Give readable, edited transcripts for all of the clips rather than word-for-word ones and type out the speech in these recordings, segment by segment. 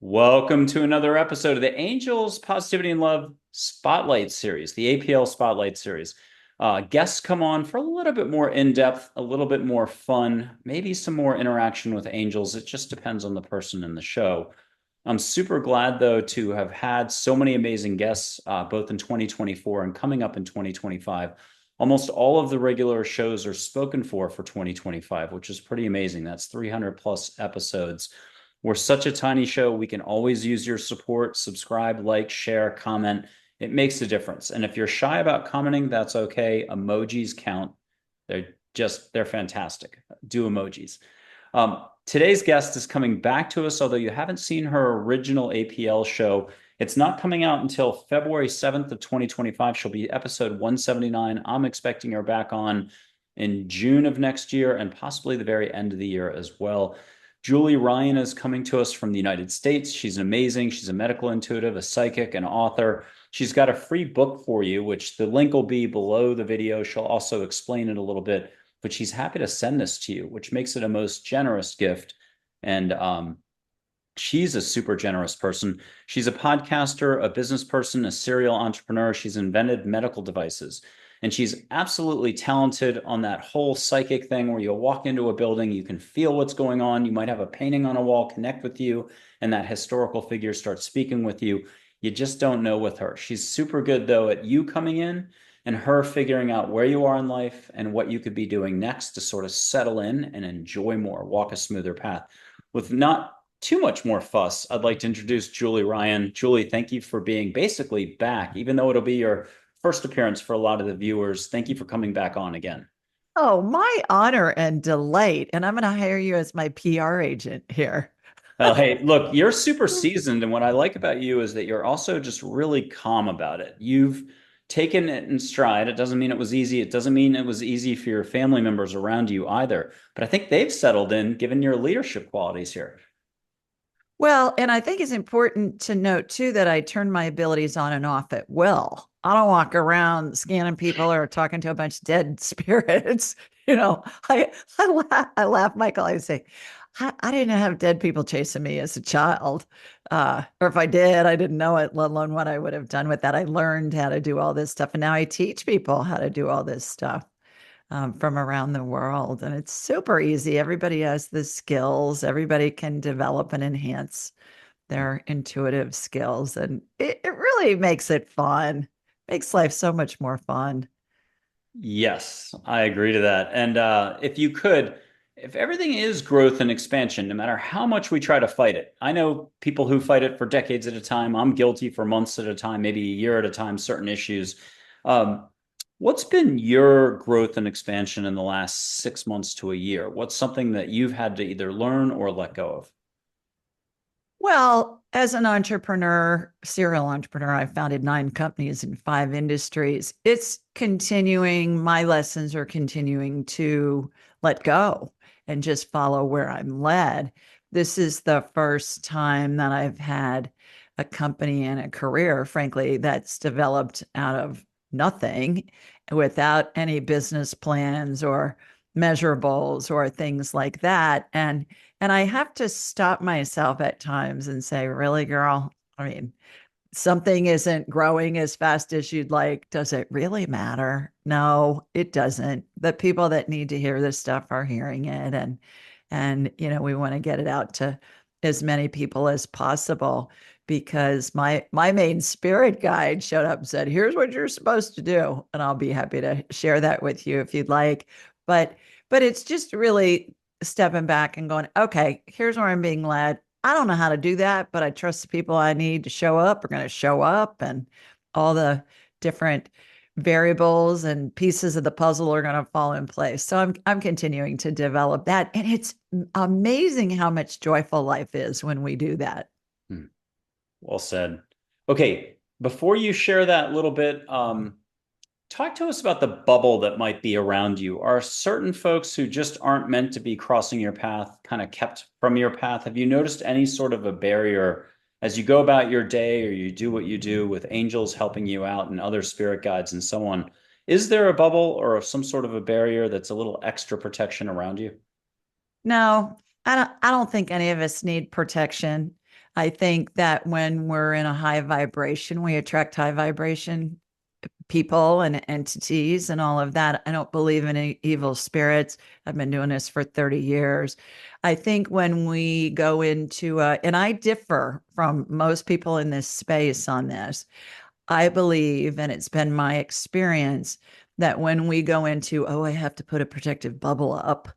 Welcome to another episode of the Angels Positivity and Love Spotlight series, the APL Spotlight series. Guests come on for a little bit more in depth, a little bit more fun, maybe some more interaction with angels. It just depends on the person in the show. I'm super glad, though, to have had so many amazing guests, both in 2024 and coming up in 2025. Almost all of the regular shows are spoken for 2025, which is pretty amazing. That's 300 plus episodes. We're such a tiny show. We can always use your support. Subscribe, like, share, comment. It makes a difference. And if you're shy about commenting, that's okay. Emojis count. They're fantastic. Do emojis. Today's guest is coming back to us, although you haven't seen her original APL show. It's not coming out until February 7th of 2025. She'll be episode 179. I'm expecting her back on in June of next year and possibly the very end of the year as well. Julie Ryan is coming to us from the United States. She's amazing. She's a medical intuitive, a psychic, an author. She's got a free book for you, which the link will be below the video. She'll also explain it a little bit, but she's happy to send this to you, which makes it a most generous gift. And she's a super generous person. She's a podcaster, a business person, a serial entrepreneur. She's invented medical devices. And she's absolutely talented on that whole psychic thing where you'll walk into a building, you can feel what's going on. You might have a painting on a wall connect with you, and that historical figure starts speaking with you. You just don't know with her. She's super good, though, at you coming in and her figuring out where you are in life and what you could be doing next to sort of settle in and enjoy more, walk a smoother path. With not too much more fuss, I'd like to introduce Julie Ryan. Julie, thank you for being basically back, even though it'll be your first appearance for a lot of the viewers. Thank you for coming back on again. Oh, my honor and delight. And I'm going to hire you as my PR agent here. Well, hey, look, you're super seasoned, and what I like about you is that you're also just really calm about it. You've taken it in stride. It doesn't mean it was easy. It doesn't mean it was easy for your family members around you either. But I think they've settled in given your leadership qualities here. Well, and I think it's important to note too that I turn my abilities on and off at will. I don't walk around scanning people or talking to a bunch of dead spirits. I laugh, Michael. I say, I didn't have dead people chasing me as a child. Or if I did, I didn't know it, let alone what I would have done with that. I learned how to do all this stuff. And now I teach people how to do all this stuff. From around the world. And it's super easy. Everybody has the skills, everybody can develop and enhance their intuitive skills. And it really makes it fun, makes life so much more fun. Yes, I agree to that. And if you could, if everything is growth and expansion, no matter how much we try to fight it, I know people who fight it for decades at a time. I'm guilty for months at a time, maybe a year at a time, certain issues. Um, what's been your growth and expansion in the last 6 months to a year? What's something that you've had to either learn or let go of? Well, as an entrepreneur, serial entrepreneur, I founded 9 companies in 5 industries. It's continuing, my lessons are continuing to let go and just follow where I'm led. This is the first time that I've had a company and a career, frankly, that's developed out of nothing without any business plans or measurables or things like that. And I have to stop myself at times and say, really, girl? I mean, something isn't growing as fast as you'd like. Does it really matter? No, it doesn't. The people that need to hear this stuff are hearing it. And we want to get it out to as many people as possible because my main spirit guide showed up and said, here's what you're supposed to do. And I'll be happy to share that with you if you'd like. But but it's just really stepping back and going, okay, here's where I'm being led. I don't know how to do that, but I trust the people I need to show up are going to show up, and all the different variables and pieces of the puzzle are going to fall in place. So I'm continuing to develop that, and it's amazing how much joyful life is when we do that. Hmm. Well said. Okay, before you share that little bit, talk to us about the bubble that might be around you. Are certain folks who just aren't meant to be crossing your path kind of kept from your path? Have you noticed any sort of a barrier as you go about your day or you do what you do with angels helping you out and other spirit guides and so on? Is there a bubble or some sort of a barrier that's a little extra protection around you? No, I don't think any of us need protection. I think that when we're in a high vibration, we attract high vibration people and entities and all of that. I don't believe in evil spirits. I've been doing this for 30 years. I think when we go into, and I differ from most people in this space on this, I believe, and it's been my experience, that when we go into, oh, I have to put a protective bubble up.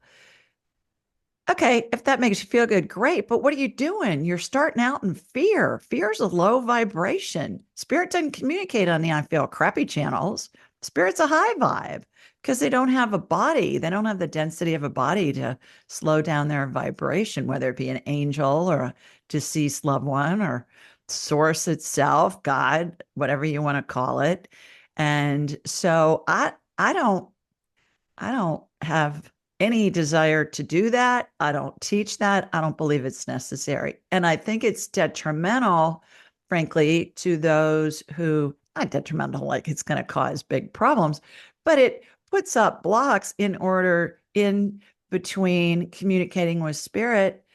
Okay, if that makes you feel good, great. But what are you doing? You're starting out in fear. Fear is a low vibration. Spirit doesn't communicate on the I feel crappy channels. Spirit's a high vibe because they don't have a body. They don't have the density of a body to slow down their vibration, whether it be an angel or a deceased loved one or source itself, God, whatever you want to call it. And so I don't have any desire to do that. I don't teach that. I don't believe it's necessary. And I think it's detrimental, frankly, to those who, not detrimental, like it's going to cause big problems, but it puts up blocks in between communicating with spirit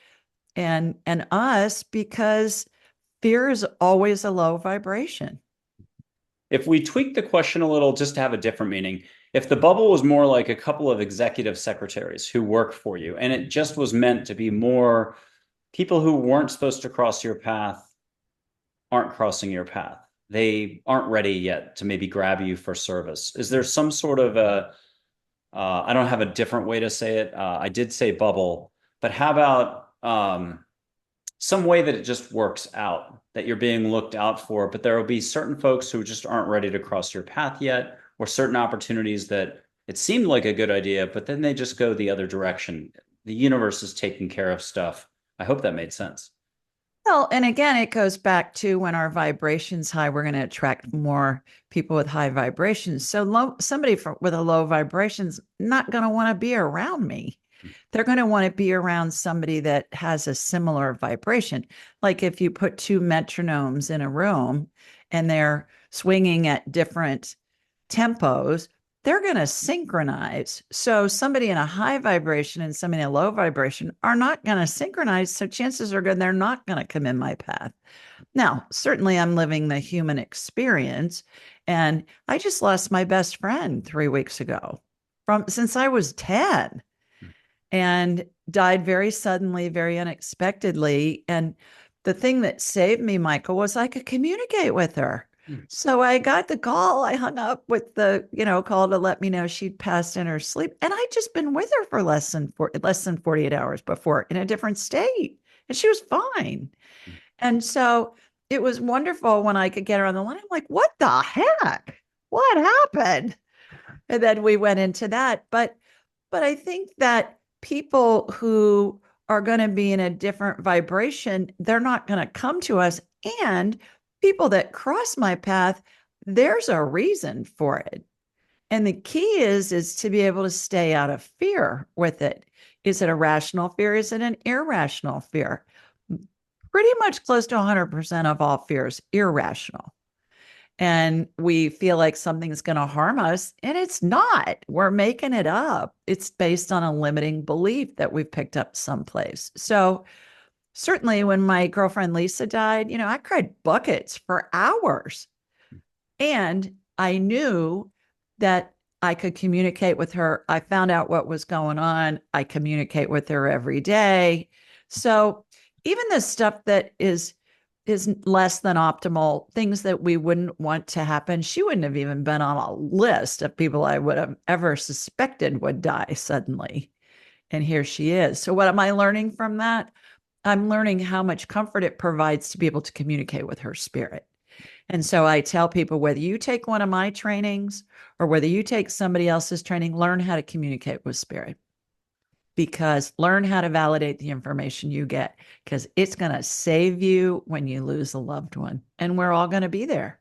and us because fear is always a low vibration. If we tweak the question a little just to have a different meaning, if the bubble was more like a couple of executive secretaries who work for you, and it just was meant to be more people who weren't supposed to cross your path aren't crossing your path. They aren't ready yet to maybe grab you for service. Is there some sort of I don't have a different way to say it. I did say bubble, but how about some way that it just works out, that you're being looked out for, but there will be certain folks who just aren't ready to cross your path yet, or certain opportunities that it seemed like a good idea, but then they just go the other direction. The universe is taking care of stuff. I hope that made sense. Well, and again, it goes back to when our vibration's high, we're going to attract more people with high vibrations. So with a low vibration's not going to want to be around me. They're going to want to be around somebody that has a similar vibration. Like if you put two metronomes in a room and they're swinging at different tempos, they're going to synchronize. So somebody in a high vibration and somebody in a low vibration are not going to synchronize. So chances are good they're not going to come in my path. Now, certainly I'm living the human experience. And I just lost my best friend 3 weeks ago from since I was 10 and died very suddenly, very unexpectedly. And the thing that saved me, Michael, was I could communicate with her. So I got the call. I hung up with the, call to let me know she'd passed in her sleep. And I'd just been with her for less than 48 hours before in a different state. And she was fine. And so it was wonderful when I could get her on the line. I'm like, what the heck? What happened? And then we went into that. But I think that people who are going to be in a different vibration, they're not going to come to us. And people that cross my path, there's a reason for it. And the key is to be able to stay out of fear with it. Is it a rational fear? Is it an irrational fear? Pretty much close to 100% of all fears irrational. And we feel like something's going to harm us, and it's not. We're making it up. It's based on a limiting belief that we've picked up someplace. So certainly when my girlfriend Lisa died, I cried buckets for hours. And I knew that I could communicate with her. I found out what was going on. I communicate with her every day. So even the stuff that is less than optimal, things that we wouldn't want to happen, she wouldn't have even been on a list of people I would have ever suspected would die suddenly. And here she is. So what am I learning from that? I'm learning how much comfort it provides to be able to communicate with her spirit. And so I tell people, whether you take one of my trainings or whether you take somebody else's training, learn how to communicate with spirit, because learn how to validate the information you get, because it's going to save you when you lose a loved one. And we're all going to be there.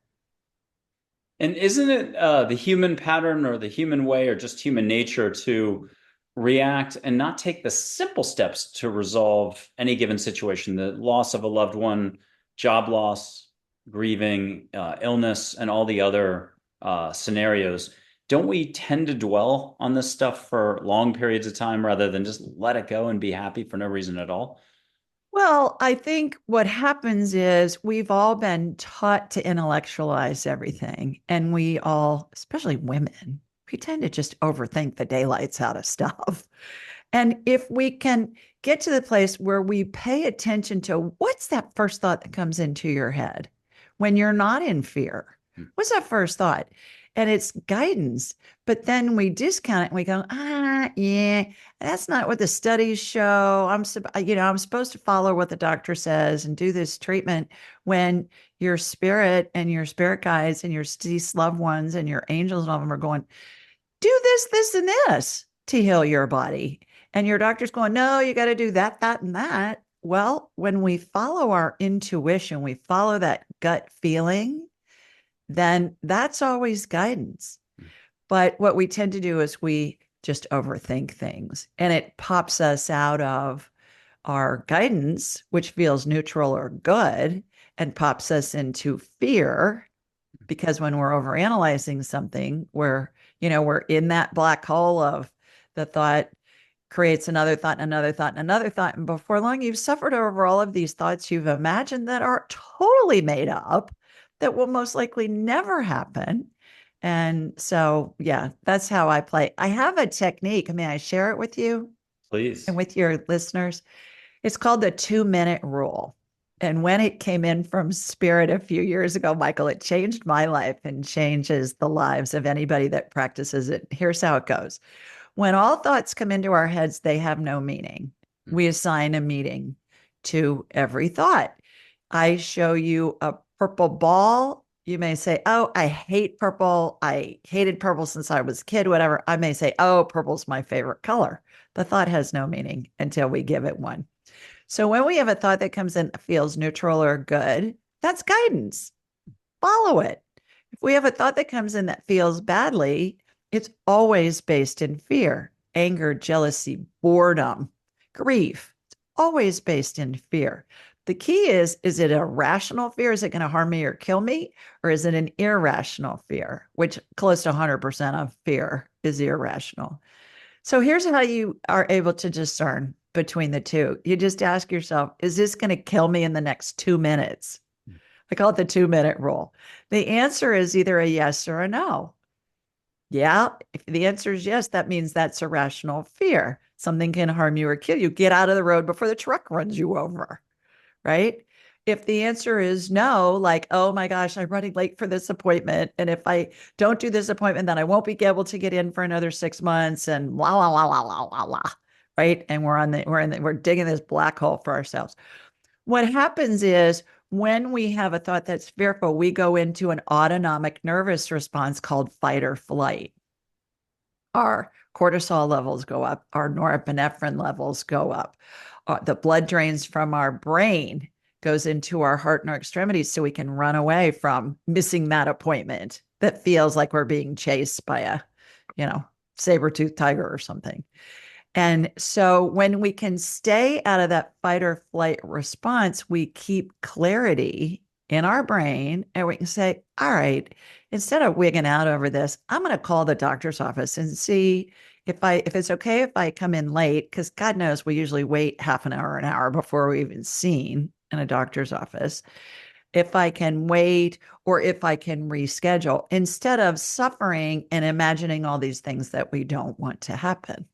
And isn't it the human pattern or the human way or just human nature to react and not take the simple steps to resolve any given situation? The loss of a loved one, job loss, grieving, illness, and all the other scenarios. Don't we tend to dwell on this stuff for long periods of time rather than just let it go and be happy for no reason at all? Well, I think what happens is we've all been taught to intellectualize everything. And we all, especially women, we tend to just overthink the daylights out of stuff. And if we can get to the place where we pay attention to what's that first thought that comes into your head when you're not in fear, what's that first thought? And it's guidance. But then we discount it and we go, yeah, that's not what the studies show. I'm supposed to follow what the doctor says and do this treatment when your spirit and your spirit guides and your deceased loved ones and your angels and all of them are going, do this, this, and this to heal your body. And your doctor's going, no, you got to do that, that, and that. Well, when we follow our intuition, we follow that gut feeling, then that's always guidance. But what we tend to do is we just overthink things and it pops us out of our guidance, which feels neutral or good, and pops us into fear because when we're overanalyzing something, we're in that black hole of the thought creates another thought and another thought and another thought. And before long, you've suffered over all of these thoughts you've imagined that are totally made up, that will most likely never happen. And so, yeah, that's how I play. I have a technique. May I share it with you and Please. with your listeners? It's called the 2 minute rule. And when it came in from Spirit a few years ago, Michael, it changed my life and changes the lives of anybody that practices it. Here's how it goes. When all thoughts come into our heads, they have no meaning. We assign a meaning to every thought. I show you a purple ball. You may say, oh, I hate purple. I hated purple since I was a kid, whatever. I may say, oh, purple's my favorite color. The thought has no meaning until we give it one. So when we have a thought that comes in that feels neutral or good, that's guidance. Follow it. If we have a thought that comes in that feels badly, it's always based in fear, anger, jealousy, boredom, grief. It's always based in fear. The key is it a rational fear? Is it going to harm me or kill me? Or is it an irrational fear, which close to 100% of fear is irrational? So here's how you are able to discern between the two. You just ask yourself, is this going to kill me in the next 2 minutes? I call it the 2 minute rule. The answer is either a yes or a no. Yeah, if the answer is yes, that means that's a rational fear. Something can harm you or kill you. Get out of the road before the truck runs you over, right? If the answer is no, like, oh my gosh, I'm running late for this appointment. And if I don't do this appointment, then I won't be able to get in for another 6 months and blah, blah, blah, blah, blah, blah, blah. Right. And we're digging this black hole for ourselves. What happens is when we have a thought that's fearful, we go into an autonomic nervous response called fight or flight. Our cortisol levels go up, our norepinephrine levels go up. The blood drains from our brain goes into our heart and our extremities so we can run away from missing that appointment that feels like we're being chased by a, you know, saber-toothed tiger or something. And so when we can stay out of that fight or flight response, we keep clarity in our brain and we can say, all right, instead of wigging out over this, I'm going to call the doctor's office and see if it's okay if I come in late, because God knows we usually wait half an hour before we're even seen in a doctor's office. If I can wait or if I can reschedule instead of suffering and imagining all these things that we don't want to happen.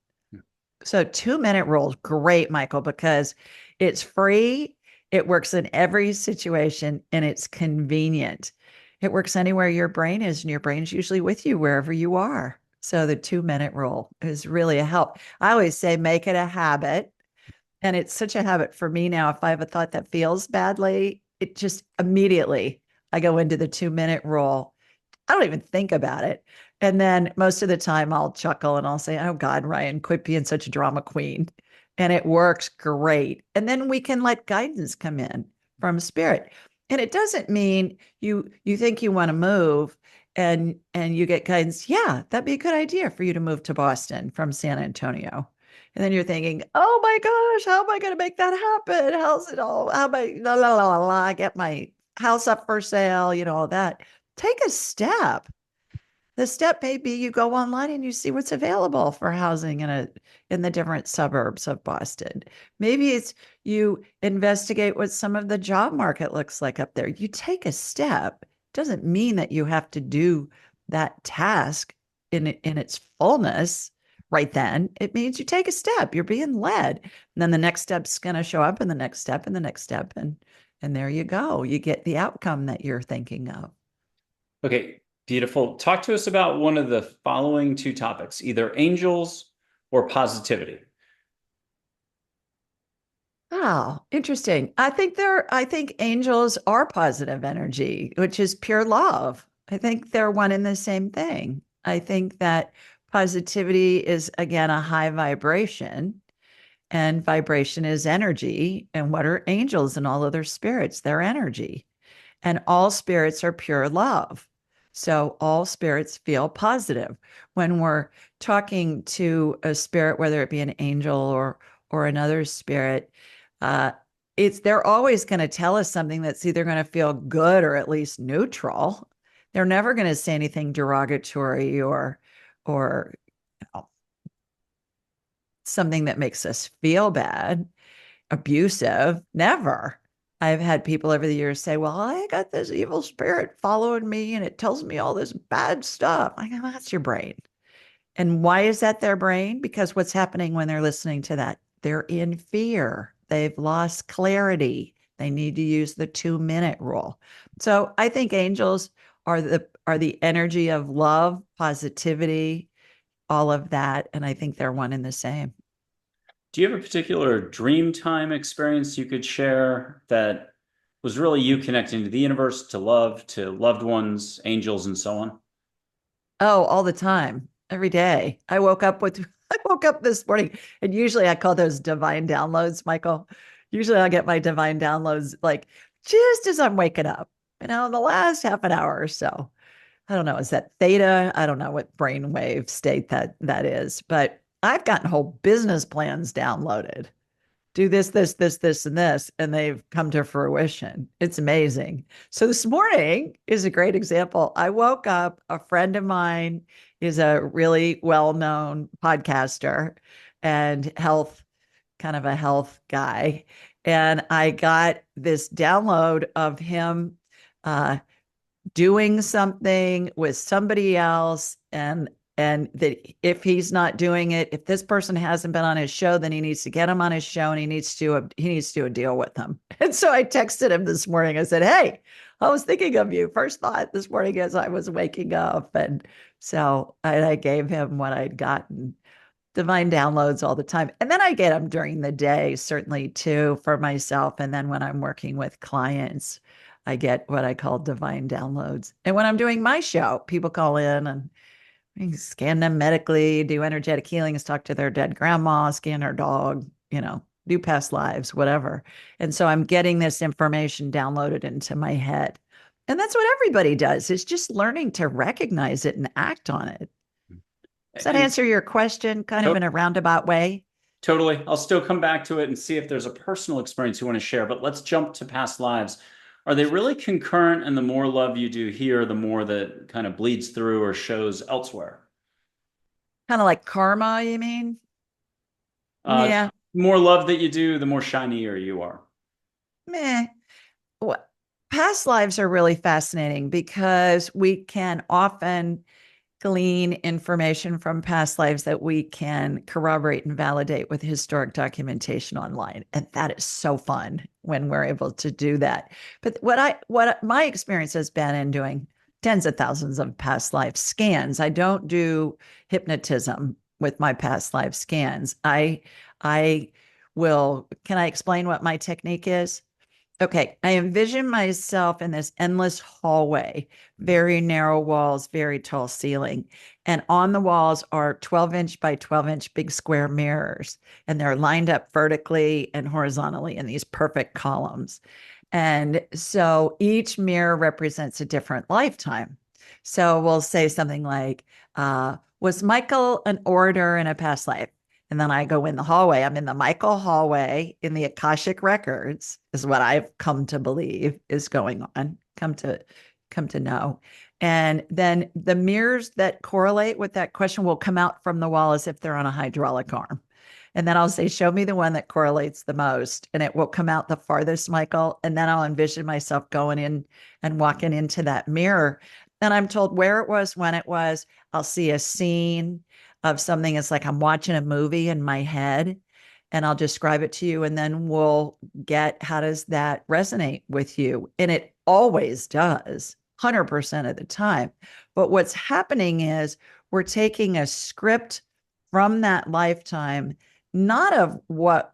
So 2 minute rule is great, Michael, because it's free. It works in every situation and it's convenient. It works anywhere your brain is, and your brain's usually with you wherever you are. So the 2 minute rule is really a help. I always say make it a habit. And it's such a habit for me now. If I have a thought that feels badly, it just immediately I go into the 2 minute rule. I don't even think about it. And then most of the time I'll chuckle and I'll say, oh God, Ryan, quit being such a drama queen. And it works great. And then we can let guidance come in from spirit. And it doesn't mean you think you want to move and you get guidance. Yeah, that'd be a good idea for you to move to Boston from San Antonio. And then you're thinking, oh my gosh, how am I going to make that happen? How's it all? How am I, la, la, la, la, get my house up for sale, all that. Take a step. The step may be you go online and you see what's available for housing in the different suburbs of Boston. Maybe it's you investigate what some of the job market looks like up there. You take a step. Doesn't mean that you have to do that task in its fullness right then. It means you take a step. You're being led. And then the next step's going to show up and the next step and the next step and there you go. You get the outcome that you're thinking of. Okay, beautiful. Talk to us about one of the following two topics, either angels or positivity. Oh, interesting. I think angels are positive energy, which is pure love. I think they're one and the same thing. I think that positivity is again a high vibration and vibration is energy. And what are angels and all other spirits? They're energy. And all spirits are pure love. So all spirits feel positive. When we're talking to a spirit, whether it be an angel or another spirit, uh, it's they're always going to tell us something that's either going to feel good or at least neutral. They're never going to say anything derogatory or you know, something that makes us feel bad, abusive. Never. I've had people over the years say, well, I got this evil spirit following me and it tells me all this bad stuff. I go, well, that's your brain. And why is that their brain? Because what's happening when they're listening to that? They're in fear. They've lost clarity. They need to use the 2-minute rule. So I think angels are the energy of love, positivity, all of that. And I think they're one and the same. Do you have a particular dream time experience you could share that was really you connecting to the universe, to love, to loved ones, angels, and so on? Oh, all the time, every day. I woke up this morning and usually I call those divine downloads, Michael. Usually I'll get my divine downloads like just as I'm waking up, in the last half an hour or so. I don't know, is that theta? I don't know what brainwave state that is, but I've gotten whole business plans downloaded, do this, and this, and they've come to fruition. It's amazing. So this morning is a great example. I woke up, a friend of mine is a really well-known podcaster and kind of a health guy. And I got this download of him uh, doing something with somebody else and that if he's not doing it, if this person hasn't been on his show, then he needs to get him on his show and he needs to do a deal with them. And so I texted him this morning. I said, hey, I was thinking of you. First thought this morning as I was waking up. And so I gave him what I'd gotten, divine downloads all the time. And then I get them during the day, certainly too, for myself. And then when I'm working with clients, I get what I call divine downloads. And when I'm doing my show, people call in and we can scan them medically, do energetic healings, talk to their dead grandma, scan their dog, do past lives, whatever. And so I'm getting this information downloaded into my head. And that's what everybody does, is just learning to recognize it and act on it. Does that And answer your question kind of to in a roundabout way? totally, I'll still come back to it and see if there's a personal experience you want to share, but let's jump to past lives. Are they really concurrent? And the more love you do here, the more that kind of bleeds through or shows elsewhere? Kind of like karma, you mean? Uh, Yeah. more love that you do, the more shinier you are. Meh. Well, past lives are really fascinating because we can often glean information from past lives that we can corroborate and validate with historic documentation online. And that is so fun when we're able to do that. But what my experience has been in doing tens of thousands of past life scans, I don't do hypnotism with my past life scans. I will, can I explain what my technique is? Okay, I envision myself in this endless hallway, very narrow walls, very tall ceiling. And on the walls are 12-inch by 12-inch big square mirrors, and they're lined up vertically and horizontally in these perfect columns. And so each mirror represents a different lifetime. So we'll say something like, was Michael an orator in a past life? And then I go in the hallway. I'm in the Michael hallway in the Akashic Records, is what I've come to believe is going on, come to know. And then the mirrors that correlate with that question will come out from the wall as if they're on a hydraulic arm. And then I'll say, show me the one that correlates the most. And it will come out the farthest, Michael. And then I'll envision myself going in and walking into that mirror. And I'm told where it was, when it was. I'll see a scene of something. It's like I'm watching a movie in my head and I'll describe it to you. And then we'll get how does that resonate with you? And it always does, 100% of the time. But what's happening is we're taking a script from that lifetime, not of what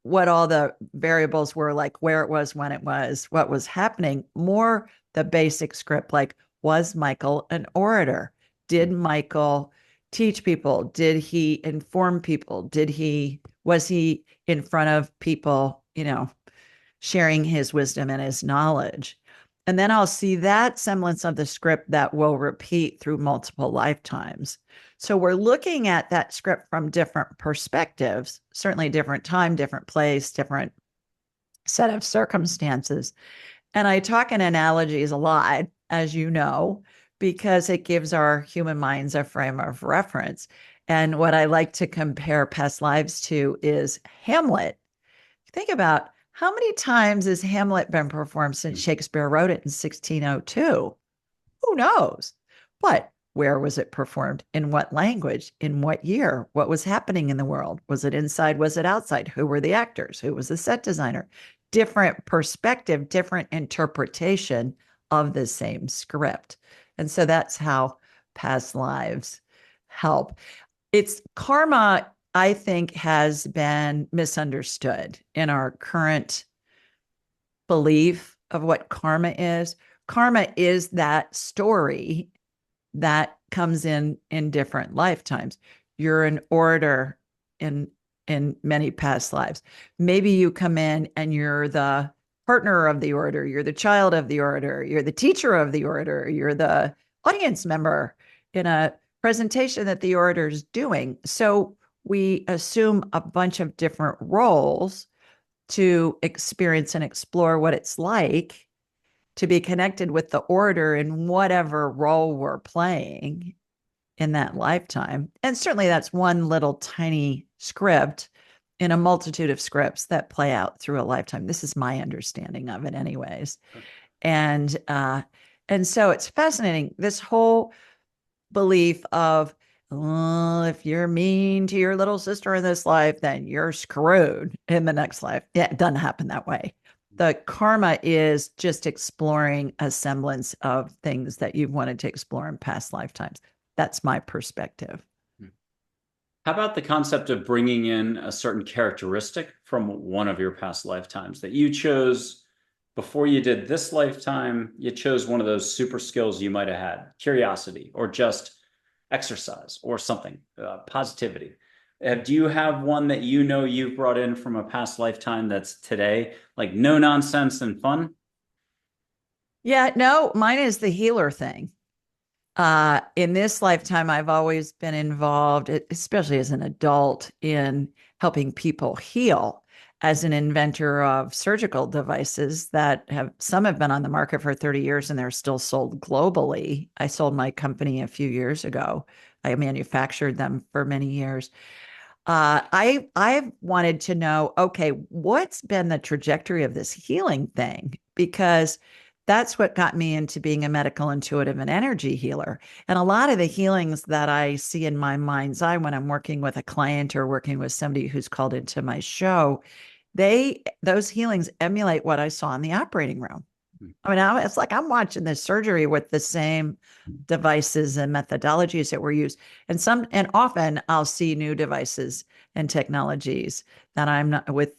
all the variables were, like where it was, when it was, what was happening, more the basic script, like was Michael an orator? Did Michael teach people? Did he inform people? Was he in front of people, sharing his wisdom and his knowledge? And then I'll see that semblance of the script that will repeat through multiple lifetimes. So we're looking at that script from different perspectives, certainly different time, different place, different set of circumstances. And I talk in analogies a lot, as you know, because it gives our human minds a frame of reference. And what I like to compare past lives to is Hamlet. Think about how many times has Hamlet been performed since Shakespeare wrote it in 1602? Who knows? But where was it performed? In what language? In what year? What was happening in the world? Was it inside? Was it outside? Who were the actors? Who was the set designer? Different perspective, different interpretation of the same script. And so that's how past lives help. It's karma, I think, has been misunderstood in our current belief of what karma is. Karma is that story that comes in different lifetimes. You're an orator in many past lives. Maybe you come in and you're the partner of the orator, you're the child of the orator, you're the teacher of the orator, you're the audience member in a presentation that the orator is doing. So we assume a bunch of different roles to experience and explore what it's like to be connected with the orator in whatever role we're playing in that lifetime. And certainly that's one little tiny script in a multitude of scripts that play out through a lifetime. This is my understanding of it anyways. And so it's fascinating, this whole belief of, oh, if you're mean to your little sister in this life, then you're screwed in the next life. Yeah, it doesn't happen that way. The karma is just exploring a semblance of things that you've wanted to explore in past lifetimes. That's my perspective. How about the concept of bringing in a certain characteristic from one of your past lifetimes that you chose before you did this lifetime? You chose one of those super skills you might have had, curiosity, or just exercise, or something, positivity. Do you have one that you've brought in from a past lifetime that's today, like no nonsense and fun? Yeah, no, mine is the healer thing. In this lifetime, I've always been involved, especially as an adult, in helping people heal as an inventor of surgical devices that some have been on the market for 30 years and they're still sold globally. I sold my company a few years ago. I manufactured them for many years. I've wanted to know, okay, what's been the trajectory of this healing thing? Because that's what got me into being a medical intuitive and energy healer. And a lot of the healings that I see in my mind's eye when I'm working with a client or working with somebody who's called into my show, those healings emulate what I saw in the operating room. I mean, it's like I'm watching this surgery with the same devices and methodologies that were used. And often I'll see new devices and technologies that I'm not with,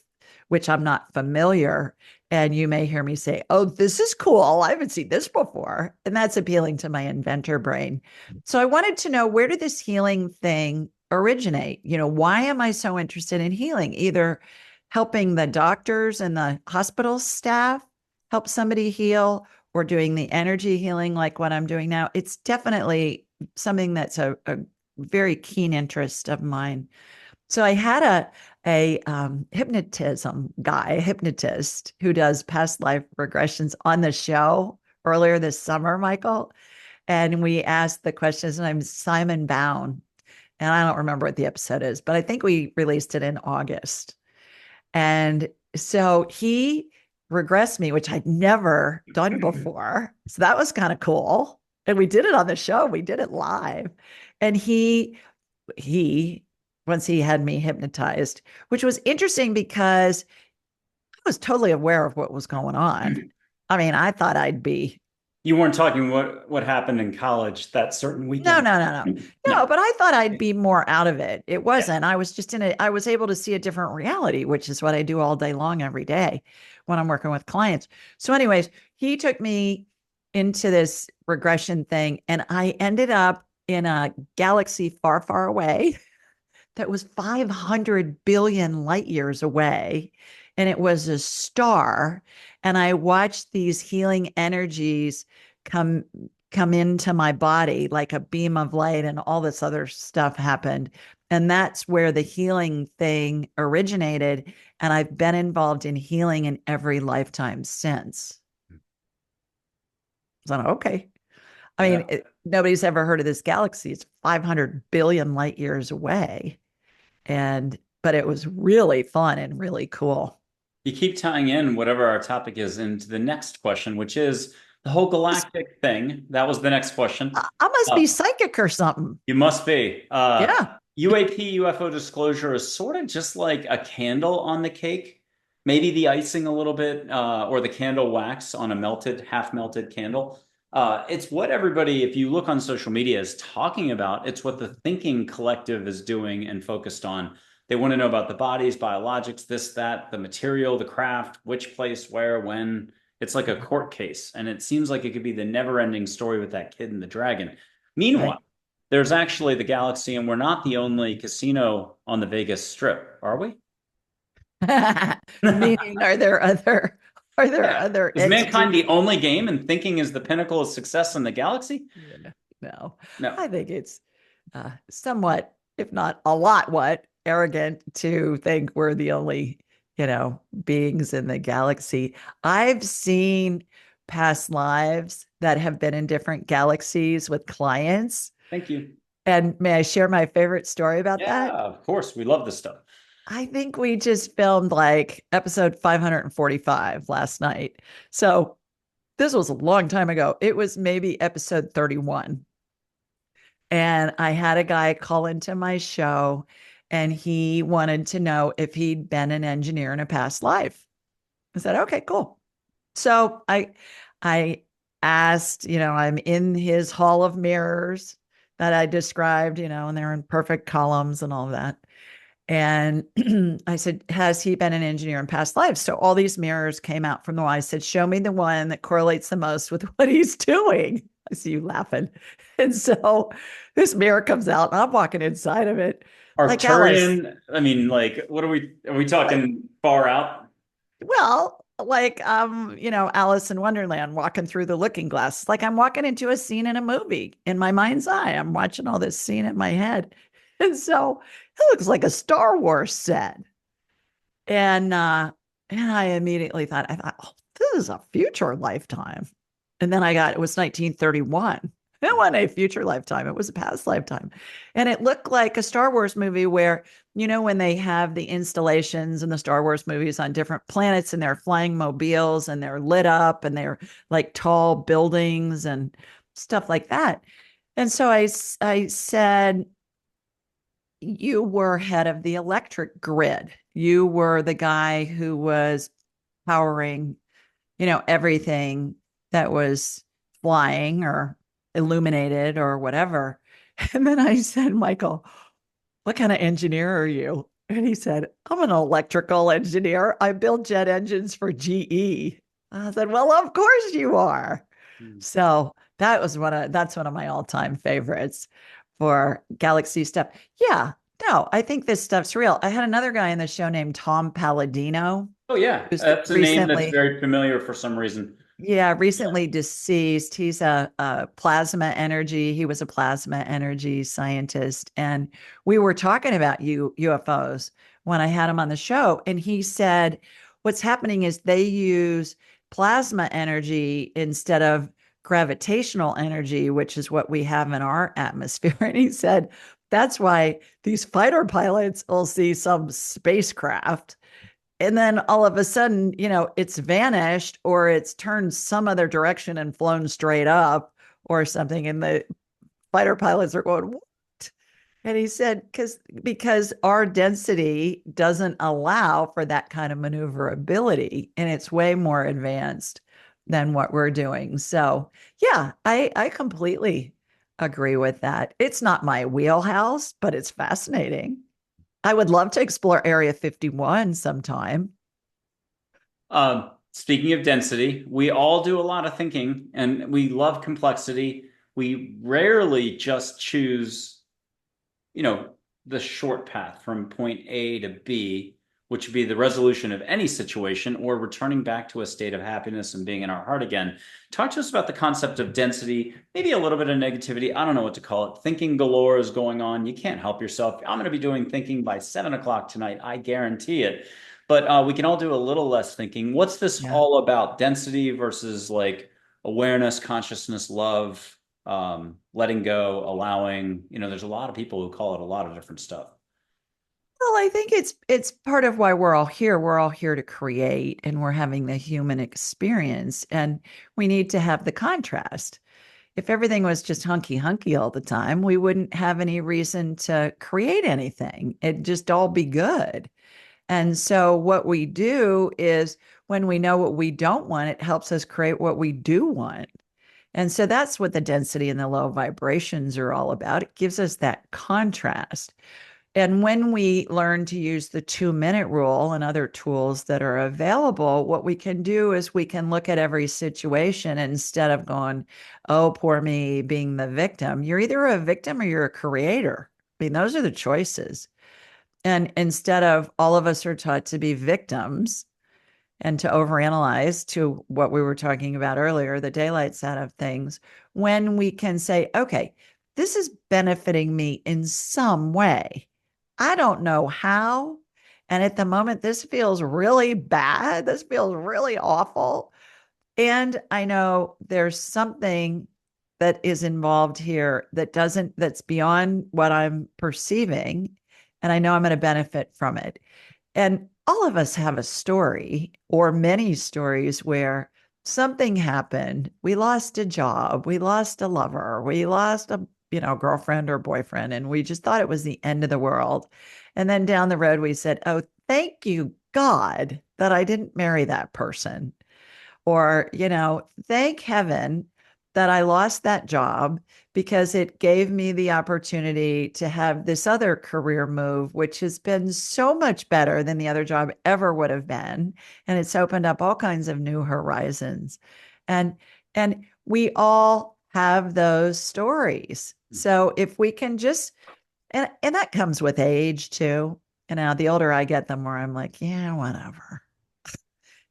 which I'm not familiar. And you may hear me say, oh, this is cool. I haven't seen this before. And that's appealing to my inventor brain. So I wanted to know, where did this healing thing originate? Why am I so interested in healing? Either helping the doctors and the hospital staff help somebody heal, or doing the energy healing like what I'm doing now. It's definitely something that's a very keen interest of mine. So I had a hypnotism guy, a hypnotist who does past life regressions on the show earlier this summer, Michael. And we asked the questions, and I'm Simon Bown. And I don't remember what the episode is, but I think we released it in August. And so he regressed me, which I'd never done before. So that was kind of cool. And we did it on the show. We did it live. And he once he had me hypnotized, which was interesting because I was totally aware of what was going on. I mean, I thought I'd be You weren't talking what happened in college that certain no, weekend. no, no, no. No. No, but I thought I'd be more out of it. It Yeah. wasn't. I was just I was able to see a different reality, which is what I do all day long, every day when I'm working with clients. So, anyways, he took me into this regression thing, and I ended up in a galaxy far, far away that was 500 billion light years away. And it was a star. And I watched these healing energies come come into my body like a beam of light, and all this other stuff happened. And that's where the healing thing originated. And I've been involved in healing in every lifetime since. So, okay. I mean, Yeah. nobody's ever heard of this galaxy. It's 500 billion light years away. But it was really fun and really cool. You keep tying in whatever our topic is into the next question, which is the whole galactic thing. That was the next question. I must Uh, be psychic or something. you must be. Yeah. UAP UFO disclosure is sort of just like a candle on the cake, maybe the icing a little bit, or the candle wax on a half melted candle. It's what everybody, if you look on social media, is talking about. It's what the thinking collective is doing and focused on. They want to know about the bodies, biologics, this, that, the material, the craft, which place, where, when. It's like a court case, and it seems like it could be the never-ending story with that kid and the dragon. Right. Meanwhile, there's actually the Galaxy, and we're not the only casino on the Vegas Strip, are we? Meaning, are there Yeah. other Is mankind entities? the only game and thinking is the pinnacle of success in the galaxy? Yeah, no, No. I think it's somewhat, if not a lot, what arrogant to think we're the only, beings in the galaxy. I've seen past lives that have been in different galaxies with clients. Thank you. And may I share my favorite story about Yeah, that? of course. We love this stuff. I think we just filmed like episode 545 last night. So this was a long time ago. It was maybe episode 31. And I had a guy call into my show, and he wanted to know if he'd been an engineer in a past life. I said, okay, cool. So I asked, I'm in his hall of mirrors that I described, and they're in perfect columns and all of that. And I said, has he been an engineer in past lives? So all these mirrors came out from the wall. I said, show me the one that correlates the most with what he's doing. I see you laughing. And so this mirror comes out, and I'm walking inside of it like Alice. Arcturian, I mean, like, what are we Like, talking far out? well, like Alice in Wonderland walking through the looking glass. It's like I'm walking into a scene in a movie in my mind's eye. I'm watching all this scene in my head. And so it looks like a Star Wars set. And I immediately thought, oh, this is a future lifetime. And then it was 1931. It wasn't a future lifetime, it was a past lifetime. And it looked like a Star Wars movie where, when they have the installations in the Star Wars movies on different planets, and they're flying mobiles and they're lit up and they're like tall buildings and stuff like that. And so I said, you were head of the electric grid. You were the guy who was powering, everything that was flying or illuminated or whatever. And then I said, Michael, what kind of engineer are you? And he said, I'm an electrical engineer. I build jet engines for GE. I said, well, of course you are. Hmm. So that's one of my all-time favorites for Galaxy stuff. Yeah, no, I think this stuff's real. I had another guy in the show named Tom Palladino, Oh, yeah. who's That's a name that's recently, very familiar for some reason. yeah, Yeah. recently deceased. He's a plasma energy. He was a plasma energy scientist, and we were talking about UFOs when I had him on the show, and he said, "What's happening is they use plasma energy instead of gravitational energy, which is what we have in our atmosphere. And he said, that's why these fighter pilots will see some spacecraft and then all of a sudden, it's vanished or it's turned some other direction and flown straight up or something. And the fighter pilots are going, what? And he said, because our density doesn't allow for that kind of maneuverability, and it's way more advanced than what we're doing. So yeah, I completely agree with that. It's not my wheelhouse, but it's fascinating. I would love to explore Area 51 sometime. Speaking of density, we all do a lot of thinking and we love complexity. We rarely just choose, you know, the short path from point A to B, which would be the resolution of any situation or returning back to a state of happiness and being in our heart again. Talk to us about the concept of density, maybe a little bit of negativity. I don't know what to call it. Thinking galore is going on. You can't help yourself. I'm going to be doing thinking by 7 o'clock tonight. I guarantee it. But we can all do a little less thinking. What's this Yeah. all about? Density versus like awareness, consciousness, love, letting go, allowing, there's a lot of people who call it a lot of different stuff. Well, I think it's part of why we're all here. We're all here to create and we're having the human experience and we need to have the contrast. If everything was just hunky hunky all the time, we wouldn't have any reason to create anything. It'd just all be good. And so what we do is when we know what we don't want, it helps us create what we do want. And so that's what the density and the low vibrations are all about. It gives us that contrast. And when we learn to use the 2 minute rule and other tools that are available, what we can do is we can look at every situation instead of going, oh, poor me, being the victim. You're either a victim or you're a creator. I mean, those are the choices. And instead of all of us are taught to be victims and to overanalyze to what we were talking about earlier, the daylight side of things, when we can say, okay, this is benefiting me in some way. I don't know how. And at the moment, this feels really bad. This feels really awful. And I know there's something that is involved here that's beyond what I'm perceiving. And I know I'm going to benefit from it. And all of us have a story or many stories where something happened. We lost a job, we lost a lover, we lost a girlfriend or boyfriend, and we just thought it was the end of the world. And then down the road, we said, oh, thank you, God, that I didn't marry that person. Or, thank heaven that I lost that job because it gave me the opportunity to have this other career move, which has been so much better than the other job ever would have been. And it's opened up all kinds of new horizons. And and we all have those stories. So if we can just and that comes with age too. And now the older I get, the more I'm like, yeah, whatever.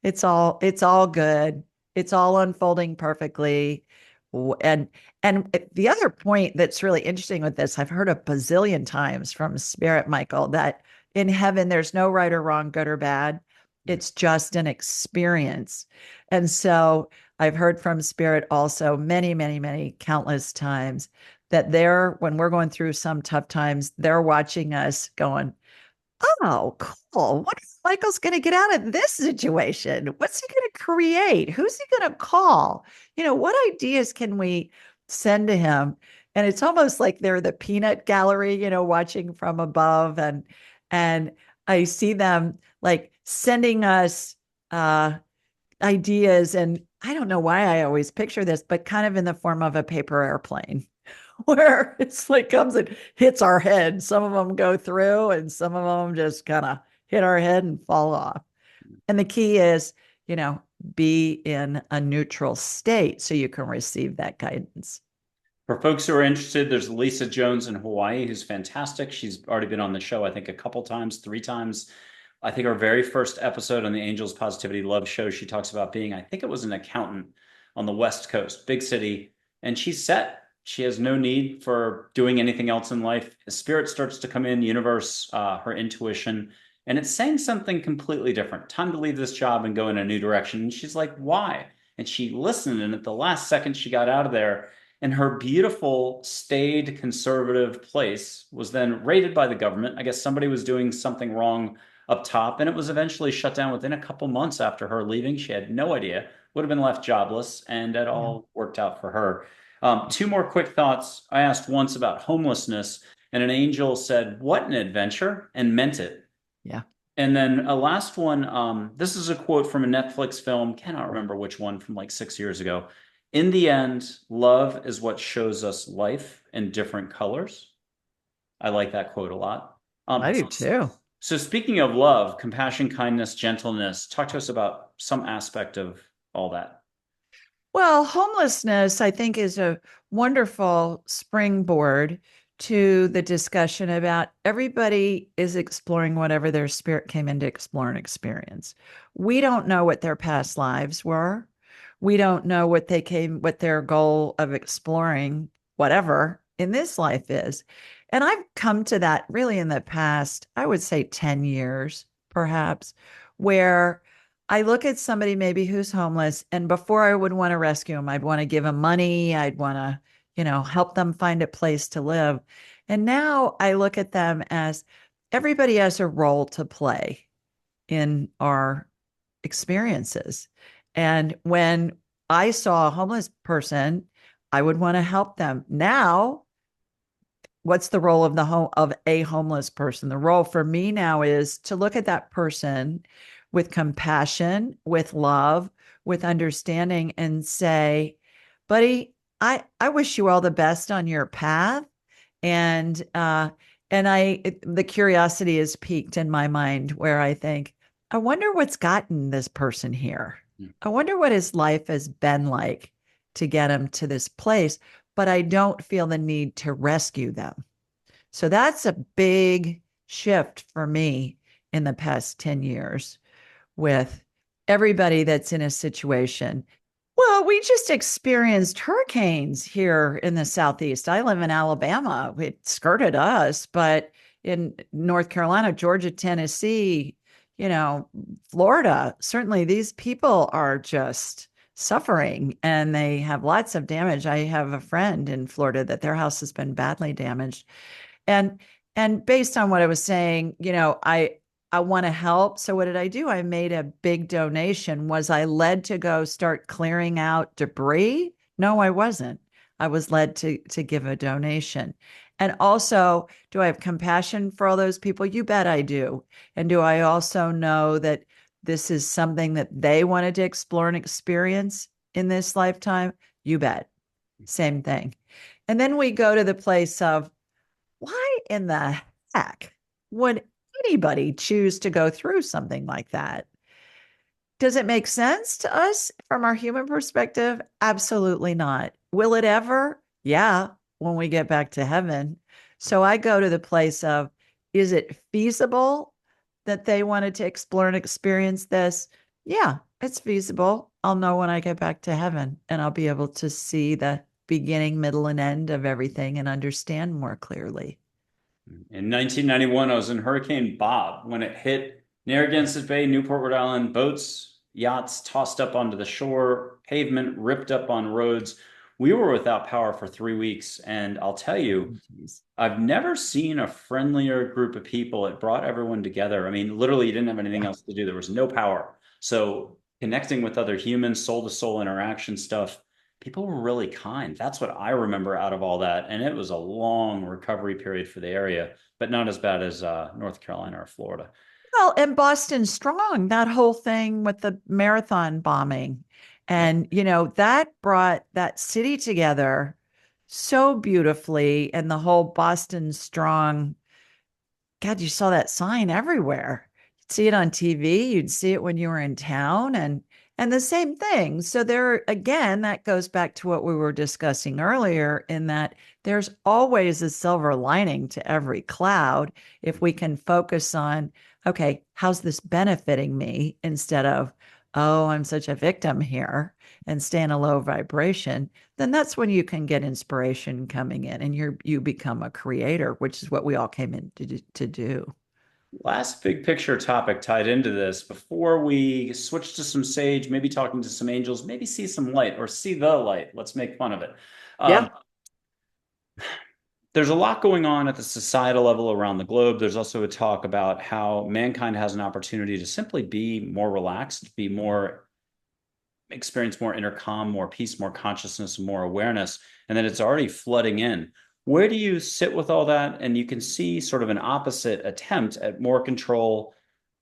It's all good. It's all unfolding perfectly. And the other point that's really interesting with this, I've heard a bazillion times from Spirit Michael that in heaven there's no right or wrong, good or bad. It's just an experience. And so I've heard from Spirit also many, many, many countless times that when we're going through some tough times, they're watching us going, oh, cool. What is Michael's going to get out of this situation? What's he going to create? Who's he going to call? What ideas can we send to him? And it's almost like they're the peanut gallery, watching from above. And I see them like sending us ideas. And I don't know why I always picture this, but kind of in the form of a paper airplane where it's like comes and hits our head. Some of them go through and some of them just kind of hit our head and fall off. And the key is, be in a neutral state so you can receive that guidance. For folks who are interested, there's Lisa Jones in Hawaii, who's fantastic. She's already been on the show, I think, a couple times, 3 times. I think our very first episode on the Angels Positivity Love show, she talks about being, I think it was an accountant on the West Coast, big city, and she's set. She has no need for doing anything else in life. Spirit starts to come in, universe, her intuition, and it's saying something completely different. Time to leave this job and go in a new direction. And she's like, why? and she listened. And at the last second, she got out of there. And her beautiful, staid, conservative place was then raided by the government. I guess somebody was doing something wrong up top, and it was eventually shut down within a couple months after her leaving. She had no idea, would have been left jobless, and it Yeah. all worked out for her. Two more quick thoughts. I asked once about homelessness, and an angel said, "What an adventure," and meant it. Yeah. And then a last one. This is a quote from a Netflix film. Cannot remember which one, from like 6 years ago. In the end, love is what shows us life in different colors. I like that quote a lot. I do So, too. so speaking of love, compassion, kindness, gentleness, talk to us about some aspect of all that. Well, homelessness, I think, is a wonderful springboard to the discussion about everybody is exploring whatever their spirit came in to explore and experience. We don't know what their past lives were. We don't know what their goal of exploring whatever in this life is. And I've come to that really in the past, I would say 10 years, perhaps, where I look at somebody maybe who's homeless, and before I would want to rescue them, I'd want to give them money. I'd want to, help them find a place to live. And now I look at them as everybody has a role to play in our experiences. And when I saw a homeless person, I would want to help them. Now, what's the role of a homeless person? The role for me now is to look at that person with compassion, with love, with understanding, and say, buddy, I wish you all the best on your path. And the curiosity is piqued in my mind where I think, I wonder what's gotten this person here. I wonder what his life has been like to get him to this place, but I don't feel the need to rescue them. So that's a big shift for me in the past 10 years with everybody that's in a situation. Well, we just experienced hurricanes here in the Southeast. I live in Alabama. It skirted us, but in North Carolina, Georgia, Tennessee, Florida, certainly these people are just suffering and they have lots of damage. I have a friend in Florida that their house has been badly damaged. And based on what I was saying, I want to help. So what did I do? I made a big donation. Was I led to go start clearing out debris? No, I wasn't. I was led to give a donation. And also, do I have compassion for all those people? You bet I do. And do I also know that this is something that they wanted to explore and experience in this lifetime? You bet. Same thing. And then we go to the place of, why in the heck would anybody choose to go through something like that? Does it make sense to us from our human perspective? Absolutely not. Will it ever? Yeah, when we get back to heaven. So I go to the place of, is it feasible that they wanted to explore and experience this? Yeah, it's feasible. I'll know when I get back to heaven and I'll be able to see the beginning, middle, and end of everything and understand more clearly. In 1991, I was in Hurricane Bob when it hit Narragansett Bay, Newport, Rhode Island. Boats, yachts tossed up onto the shore, pavement ripped up on roads. We were without power for 3 weeks. And I'll tell you, Jeez. I've never seen a friendlier group of people. It brought everyone together. I mean, literally, you didn't have anything Yeah. else to do. There was no power. So connecting with other humans, soul to soul interaction stuff, people were really kind. That's what I remember out of all that. And it was a long recovery period for the area, but not as bad as North Carolina or Florida. Well, and Boston Strong, that whole thing with the marathon bombing. Yep. And, that brought that city together so beautifully. And the whole Boston Strong, God, you saw that sign everywhere. You'd see it on TV, you'd see it when you were in town, and the same thing. So there again, that goes back to what we were discussing earlier in that there's always a silver lining to every cloud if we can focus on, okay, how's this benefiting me instead of, oh, I'm such a victim here and stay in a low vibration, then that's when you can get inspiration coming in and you become a creator, which is what we all came in to do. Last big picture topic tied into this before we switch to some sage, maybe talking to some angels, maybe see some light or see the light. Let's make fun of it. Yeah. Um, there's a lot going on at the societal level around the globe. There's also a talk about how mankind has an opportunity to simply be more relaxed, be more experience more inner calm, more peace, more consciousness, more awareness, and then it's already flooding in. Where do you sit with all that? And you can see sort of an opposite attempt at more control.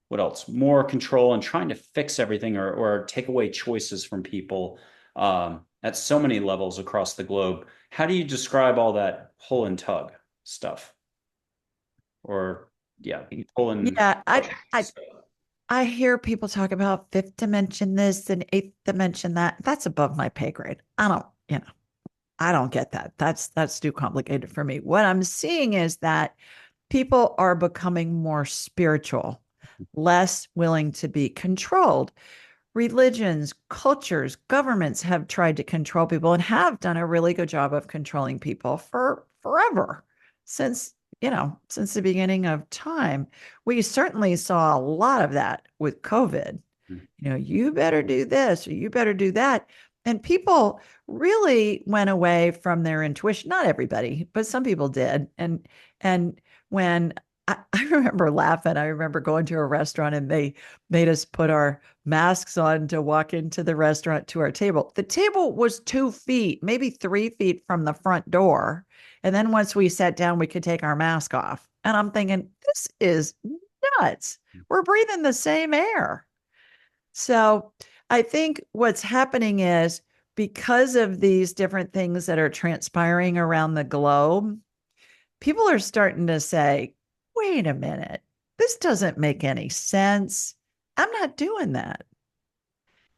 What else? More control and trying to fix everything or take away choices from people at so many levels across the globe. How do you describe all that pull and tug stuff? Or, yeah, pull and Yeah, I stuff. I hear people talk about fifth dimension this and eighth dimension that. That's above my pay grade. I don't get that. That's too complicated for me. What I'm seeing is that people are becoming more spiritual, less willing to be controlled. Religions, cultures, governments have tried to control people and have done a really good job of controlling people for forever since, since the beginning of time. We certainly saw a lot of that with COVID. You better do this or you better do that. And people really went away from their intuition. Not everybody, but some people did. And when I remember laughing, I remember going to a restaurant and they made us put our masks on to walk into the restaurant to our table. The table was 2 feet, maybe 3 feet from the front door. And then once we sat down, we could take our mask off. And I'm thinking, this is nuts. We're breathing the same air. So I think what's happening is because of these different things that are transpiring around the globe, people are starting to say, wait a minute, this doesn't make any sense. I'm not doing that.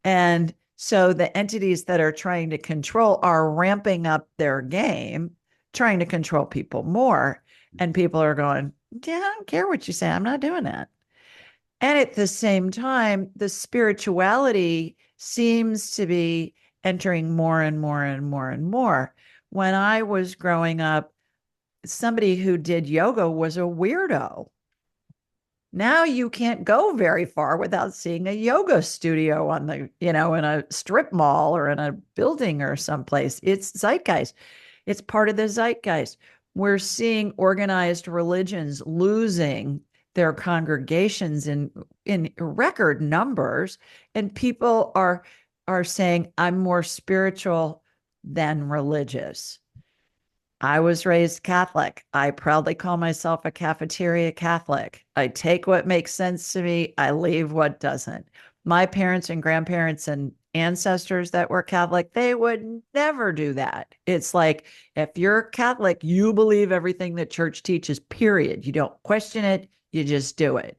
And so the entities that are trying to control are ramping up their game, trying to control people more. And people are going, yeah, I don't care what you say. I'm not doing that. And at the same time, the spirituality seems to be entering more and more and more and more. When I was growing up, somebody who did yoga was a weirdo. Now you can't go very far without seeing a yoga studio on in a strip mall or in a building or someplace. It's zeitgeist. It's part of the zeitgeist. We're seeing organized religions losing their congregations in record numbers, and people are saying, I'm more spiritual than religious. I was raised Catholic. I proudly call myself a cafeteria Catholic. I take what makes sense to me, I leave what doesn't. My parents and grandparents and ancestors that were Catholic, they would never do that. It's like if you're Catholic, you believe everything the church teaches, period. You don't question it, you just do it.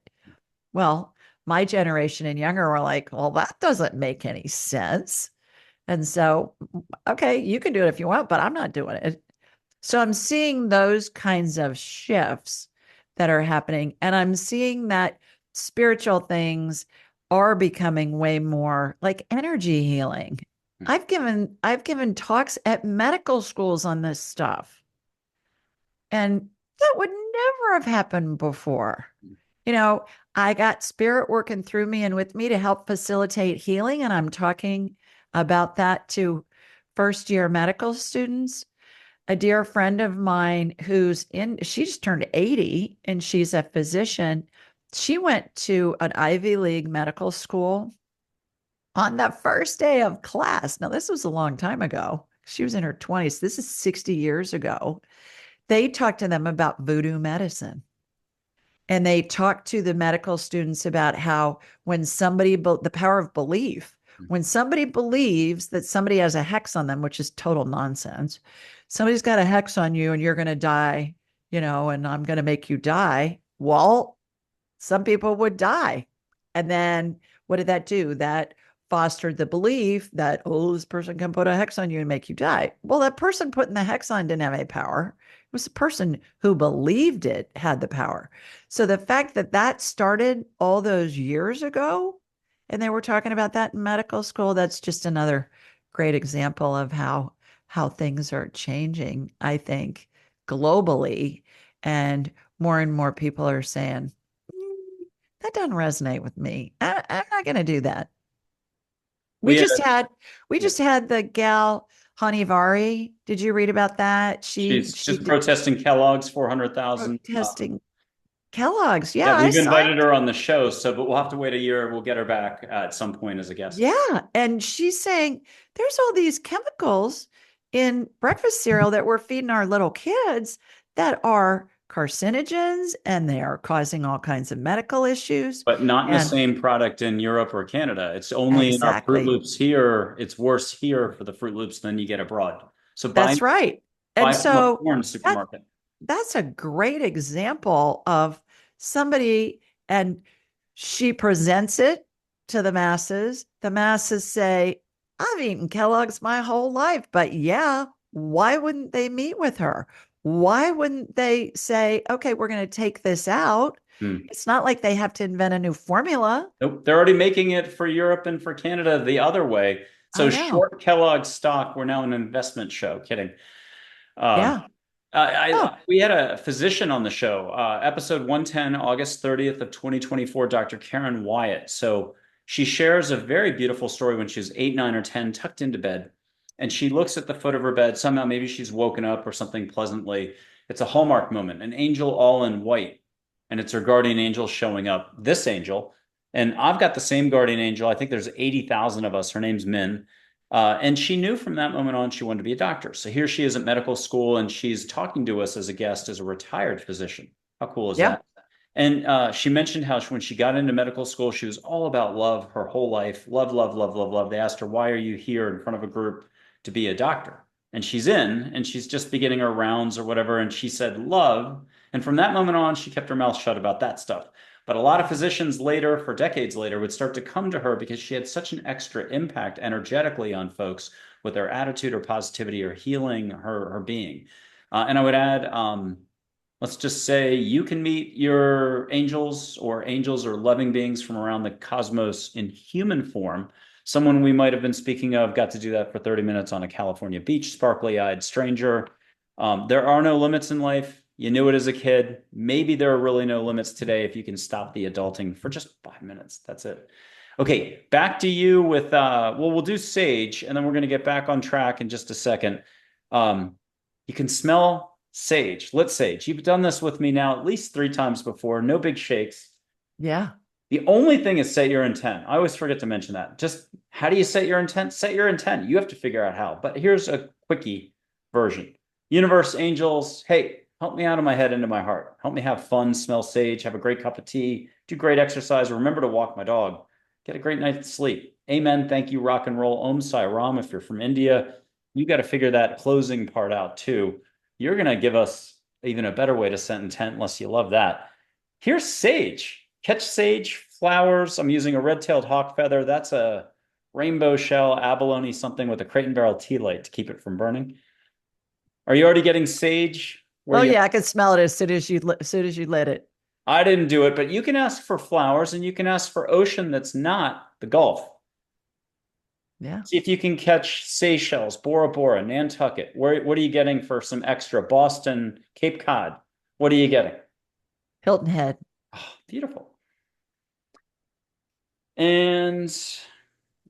Well, my generation and younger were like, well, that doesn't make any sense. And so, okay, you can do it if you want, but I'm not doing it. So I'm seeing those kinds of shifts that are happening. And I'm seeing that spiritual things are becoming way more like energy healing. I've given talks at medical schools on this stuff. And that would never have happened before. You know, I got spirit working through me and with me to help facilitate healing. And I'm talking about that to first year medical students. A dear friend of mine she just turned 80 and she's a physician. She went to an Ivy League medical school on the first day of class. Now, this was a long time ago. She was in her 20s. This is 60 years ago. They talked to them about voodoo medicine. And they talked to the medical students about how the power of belief, when somebody believes that somebody has a hex on them, which is total nonsense, somebody's got a hex on you and you're going to die, and I'm going to make you die. Well, some people would die. And then what did that do? That fostered the belief that, oh, this person can put a hex on you and make you die. Well, that person putting the hex on didn't have any power. It was the person who believed it had the power. So the fact that that started all those years ago, and they were talking about that in medical school, that's just another great example of how things are changing, I think, globally. And more people are saying, that doesn't resonate with me. I'm not going to do that. We We had just had we yeah, just had the gal Hanivari. Did you read about that? she's She just did protesting Kellogg's 400,000. protesting Kellogg's. Yeah, Yeah, I we've saw invited it. her on the show, so but we'll have to wait a year. We'll get her back at some point as a guest. Yeah, and she's saying there's all these chemicals in breakfast cereal that we're feeding our little kids that are carcinogens and they are causing all kinds of medical issues. But not in the And same product in Europe or Canada. It's only in our Fruit exactly. Loops here. It's worse here for the Fruit Loops than you get abroad. So That's right. And buy from a so foreign that supermarket. that's a great example of somebody, and she presents it to the masses. The masses say, I've eaten Kellogg's my whole life, but yeah, why wouldn't they meet with her? Why wouldn't they say, okay, we're going to take this out? Hmm. It's not like they have to invent a new formula. Nope, they're already making it for Europe and for Canada the other way. So I know. short Kellogg stock, we're now an investment show. Kidding. Um, Yeah. Oh, we had a physician on the show, episode 110, August 30th of 2024, Dr. Karen Wyatt. So she shares a very beautiful story when she was 8, 9, or 10, tucked into bed. And she looks at the foot of her bed. Somehow, maybe she's woken up or something pleasantly. It's a hallmark moment, an angel all in white. And it's her guardian angel showing up, this angel. And I've got the same guardian angel. I think there's 80,000 of us. Her name's Min. And she knew from that moment on she wanted to be a doctor. So here she is at medical school and she's talking to us as a guest as a retired physician. How cool is yeah. that? And she mentioned how when she got into medical school, she was all about love her whole life. Love, love, love, love, love. They asked her, why are you here in front of a group to be a doctor? And she's in and she's just beginning her rounds or whatever. And she said, love. And from that moment on, she kept her mouth shut about that stuff. But a lot of physicians later, for decades later, would start to come to her because she had such an extra impact energetically on folks with her attitude or positivity or healing her being. And I would add, let's just say you can meet your angels or loving beings from around the cosmos in human form. Someone we might have been speaking of got to do that for 30 minutes on a California beach, sparkly eyed stranger. There are no limits in life. You knew it as a kid. Maybe there are really no limits today if you can stop the adulting for just 5 minutes. That's it. Okay, back to you with well, we'll do sage, and then we're going to get back on track in just a second. You can smell sage, lit sage. You've done this with me now at least 3 times before. No big shakes. Yeah. The only thing is set your intent. I always forget to mention that. Just how do you set your intent? Set your intent. You have to figure out how. But here's a quickie version. Universe, angels, hey, help me out of my head into my heart. Help me have fun, smell sage, have a great cup of tea, do great exercise, remember to walk my dog, get a great night's sleep. Amen. Thank you, rock and roll. Om Sai Ram. If you're from India, you got to figure that closing part out too. You're going to give us even a better way to set intent unless you love that. Here's sage. Catch sage flowers. I'm using a red-tailed hawk feather. That's a rainbow shell abalone something with a crate and barrel tea light to keep it from burning. Are you already getting sage? Where Oh you? yeah, I could smell it as soon as you lit it. I didn't do it, but you can ask for flowers and you can ask for ocean that's not the Gulf. Yeah. See if you can catch Seychelles, Bora Bora, Nantucket. What are you getting for some extra? Boston, Cape Cod. What are you getting? Hilton Head. Oh, beautiful. And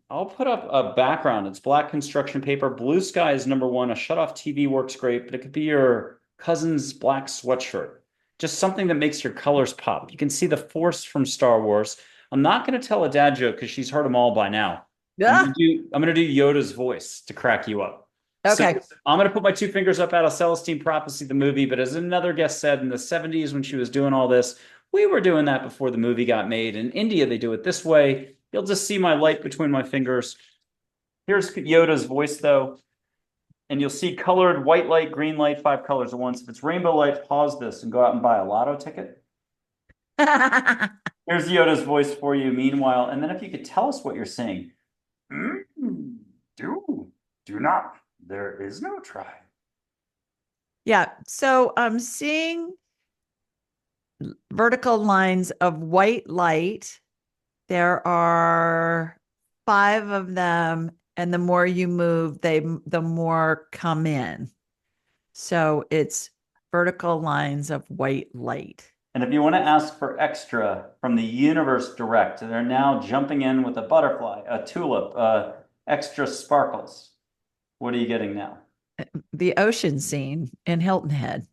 I'll put up a background. It's black construction paper. Blue sky is number one. A shut-off TV works great, but it could be your cousin's black sweatshirt. Just something that makes your colors pop. You can see the Force from Star Wars. I'm not going to tell a dad joke because she's heard them all by now. Yeah. I'm gonna do Yoda's voice to crack you up. So Okay. I'm gonna put my 2 fingers up out of Celestine Prophecy, the movie. But as another guest said, in the 70s when she was doing all this, we were doing that before the movie got made. In India, they do it this way. You'll just see my light between my fingers. Here's Yoda's voice, though. And you'll see colored white light, green light, 5 colors at once. If it's rainbow light, pause this and go out and buy a lotto ticket. Here's Yoda's voice for you, meanwhile. And then if you could tell us what you're saying. Mm, do not. There is no try. Yeah. So I'm seeing vertical lines of white light. There are 5 of them, and the more you move, the more come in. So it's vertical lines of white light. And if you want to ask for extra from the universe direct, they're now jumping in with a butterfly, a tulip, extra sparkles. What are you getting now? The ocean scene in Hilton Head.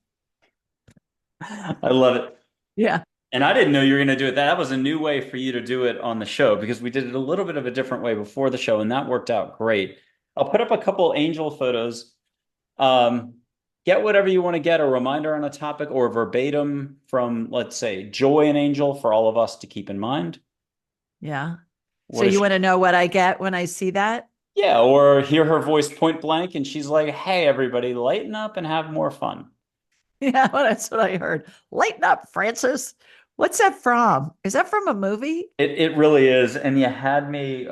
I love it. Yeah. And I didn't know you were going to do it. That was a new way for you to do it on the show because we did it a little bit of a different way before the show, and that worked out great. I'll put up a couple angel photos. Um, get whatever you want to get, a reminder on a topic or verbatim from, let's say, Joy and Angel for all of us to keep in mind. Yeah. So What is you she? want to know what I get when I see that? Yeah, or hear her voice point blank and she's like, hey, everybody, lighten up and have more fun. Yeah, well, that's what I heard. Lighten up, Francis. What's that from? Is that from a movie? It really is. And you had me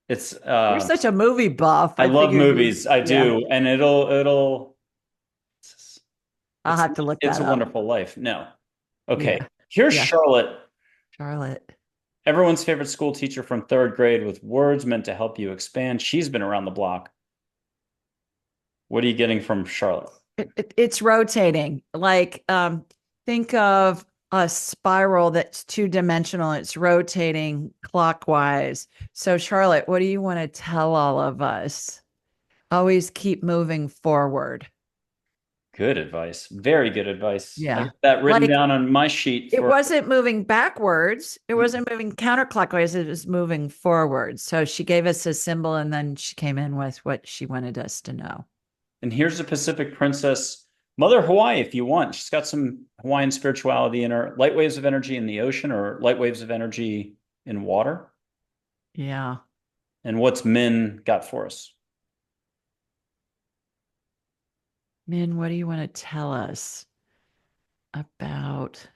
it's You're such a movie buff. I I love figured you, movies. I yeah, do. And it'll I'll it's have to look it's that a up. Wonderful Life. No. Okay. Yeah, Here's yeah. Charlotte, Charlotte. everyone's favorite school teacher from third grade with words meant to help you expand. She's been around the block. What are you getting from Charlotte? It's rotating. Like, think of a spiral that's two dimensional. It's rotating clockwise. So, Charlotte, what do you want to tell all of us? Always keep moving forward. Good advice. Very good advice. I Yeah. got that written Like down on my sheet it for wasn't moving backwards. It wasn't moving counterclockwise. It was moving forward. So she gave us a symbol and then she came in with what she wanted us to know. and here's the Pacific Princess, Mother Hawaii, if you want. She's got some Hawaiian spirituality in her. Light waves of energy in the ocean or light waves of energy in water. Yeah. And what's Min got for us? Min, what do you want to tell us about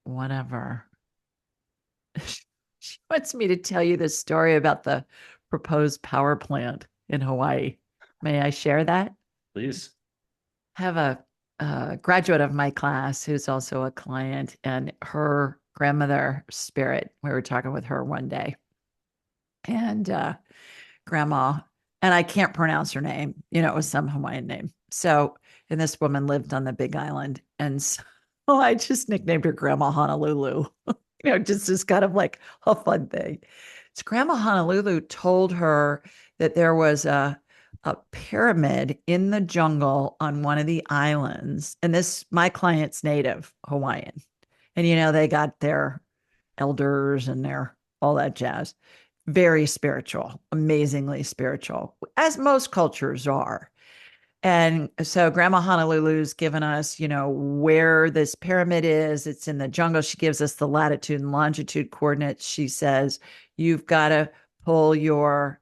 whatever? She wants me to tell you the story about the proposed power plant in Hawaii. May I share that? Please. I have a graduate of my class who's also a client, and her grandmother spirit. We were talking with her one day, and grandma, and I can't pronounce her name. It was some Hawaiian name. So, and this woman lived on the Big Island, and so I just nicknamed her Grandma Honolulu. Just as kind of like a fun thing. It's Grandma Honolulu told her that there was a pyramid in the jungle on one of the islands. And this, my client's native Hawaiian. And, they got their elders and their all that jazz. Very spiritual, amazingly spiritual, as most cultures are. And so Grandma Honolulu's given us, where this pyramid is. It's in the jungle. She gives us the latitude and longitude coordinates. She says, you've got to pull your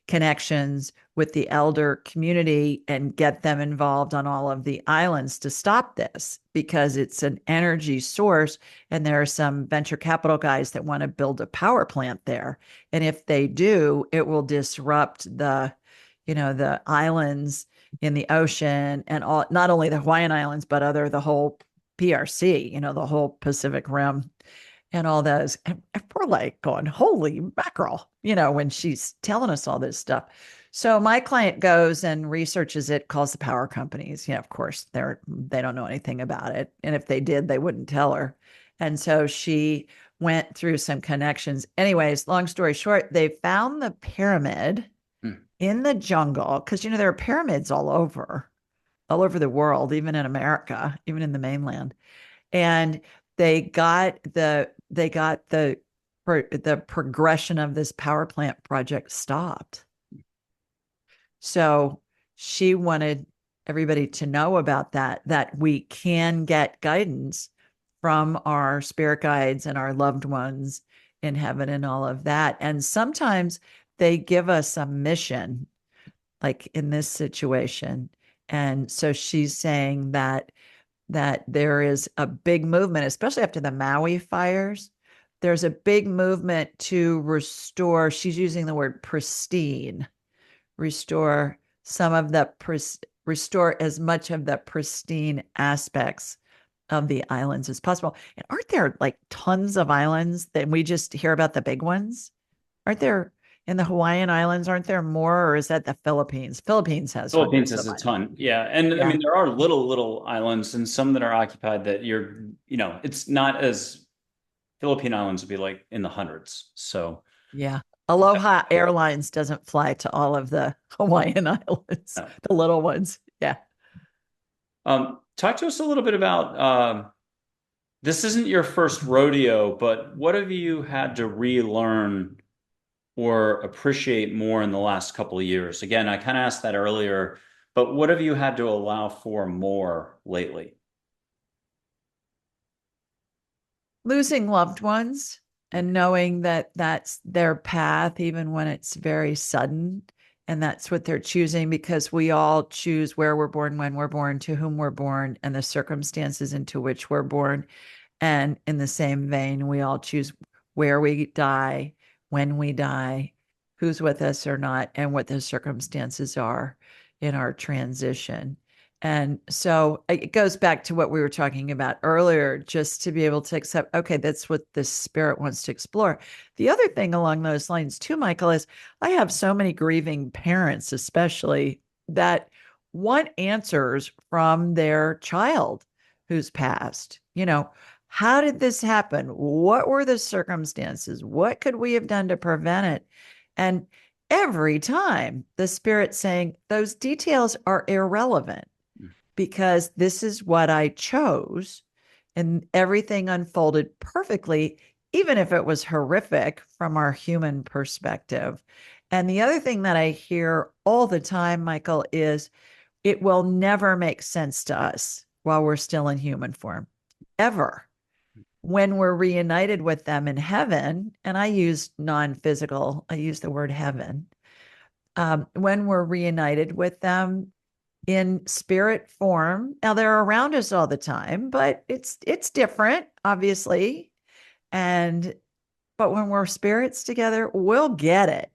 connections with the elder community and get them involved on all of the islands to stop this because it's an energy source. And there are some venture capital guys that want to build a power plant there. And if they do, it will disrupt the islands in the ocean and all, not only the Hawaiian Islands, but the whole PRC, the whole Pacific Rim and all those. And we're like going, holy mackerel, when she's telling us all this stuff. So my client goes and researches it, calls the power companies. Of course, they don't know anything about it. And if they did, they wouldn't tell her. And so she went through some connections. Anyways, long story short, they found the pyramid Hmm. in the jungle because there are pyramids all over the world, even in America, even in the mainland. And they got the progression of this power plant project stopped. So she wanted everybody to know about that we can get guidance from our spirit guides and our loved ones in heaven and all of that. And sometimes they give us a mission, like in this situation. And so she's saying that there is a big movement, especially after the Maui fires. There's a big movement to restore, she's using the word pristine, restore some of the, restore as much of the pristine aspects of the islands as possible. And aren't there like tons of islands that we just hear about the big ones? Aren't there? In the Hawaiian Islands, aren't there more, or is that the Philippines? Philippines has Philippines hundreds has of a islands. ton. Yeah. And I Yeah. mean, there are little islands and some that are occupied that it's not as Philippine islands would be like in the hundreds. So, Yeah. Aloha Airlines doesn't fly to all of the Hawaiian Islands, no. the little ones. Yeah. Talk to us a little bit about this isn't your first rodeo, but what have you had to relearn or appreciate more in the last couple of years? Again, I kind of asked that earlier, but what have you had to allow for more lately? Losing loved ones and knowing that that's their path, even when it's very sudden. And that's what they're choosing because we all choose where we're born, when we're born, to whom we're born, and the circumstances into which we're born. And in the same vein, we all choose where we die, when we die, who's with us or not, and what the circumstances are in our transition. And so it goes back to what we were talking about earlier, just to be able to accept, okay, that's what the spirit wants to explore. The other thing along those lines, too, Michael, is I have so many grieving parents, especially, that want answers from their child who's passed. How did this happen? What were the circumstances? What could we have done to prevent it? And every time the spirit's saying those details are irrelevant because this is what I chose. And everything unfolded perfectly, even if it was horrific from our human perspective. And the other thing that I hear all the time, Michael, is it will never make sense to us while we're still in human form, ever. When we're reunited with them in heaven, and I use non physical, I use the word heaven. When we're reunited with them in spirit form, now they're around us all the time, but it's different, obviously. And but when we're spirits together, we'll get it.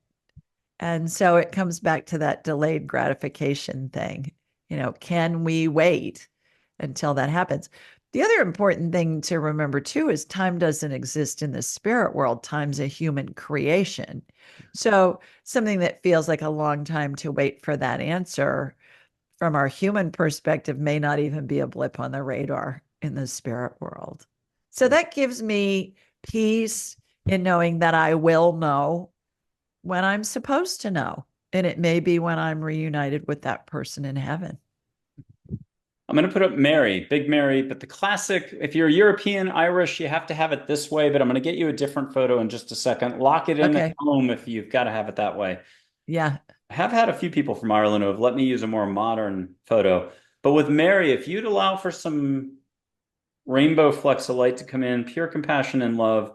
And so it comes back to that delayed gratification thing. Can we wait until that happens? The other important thing to remember too is time doesn't exist in the spirit world. Time's a human creation. So something that feels like a long time to wait for that answer from our human perspective may not even be a blip on the radar in the spirit world. So that gives me peace in knowing that I will know when I'm supposed to know. And it may be when I'm reunited with that person in heaven. I'm going to put up Mary, Big Mary, but the classic, if you're European, Irish, you have to have it this way, but I'm going to get you a different photo in just a second. Lock it in at Okay. home if you've got to have it that way. Yeah. I have had a few people from Ireland who have let me use a more modern photo. But with Mary, if you'd allow for some rainbow flecks of light to come in, pure compassion and love.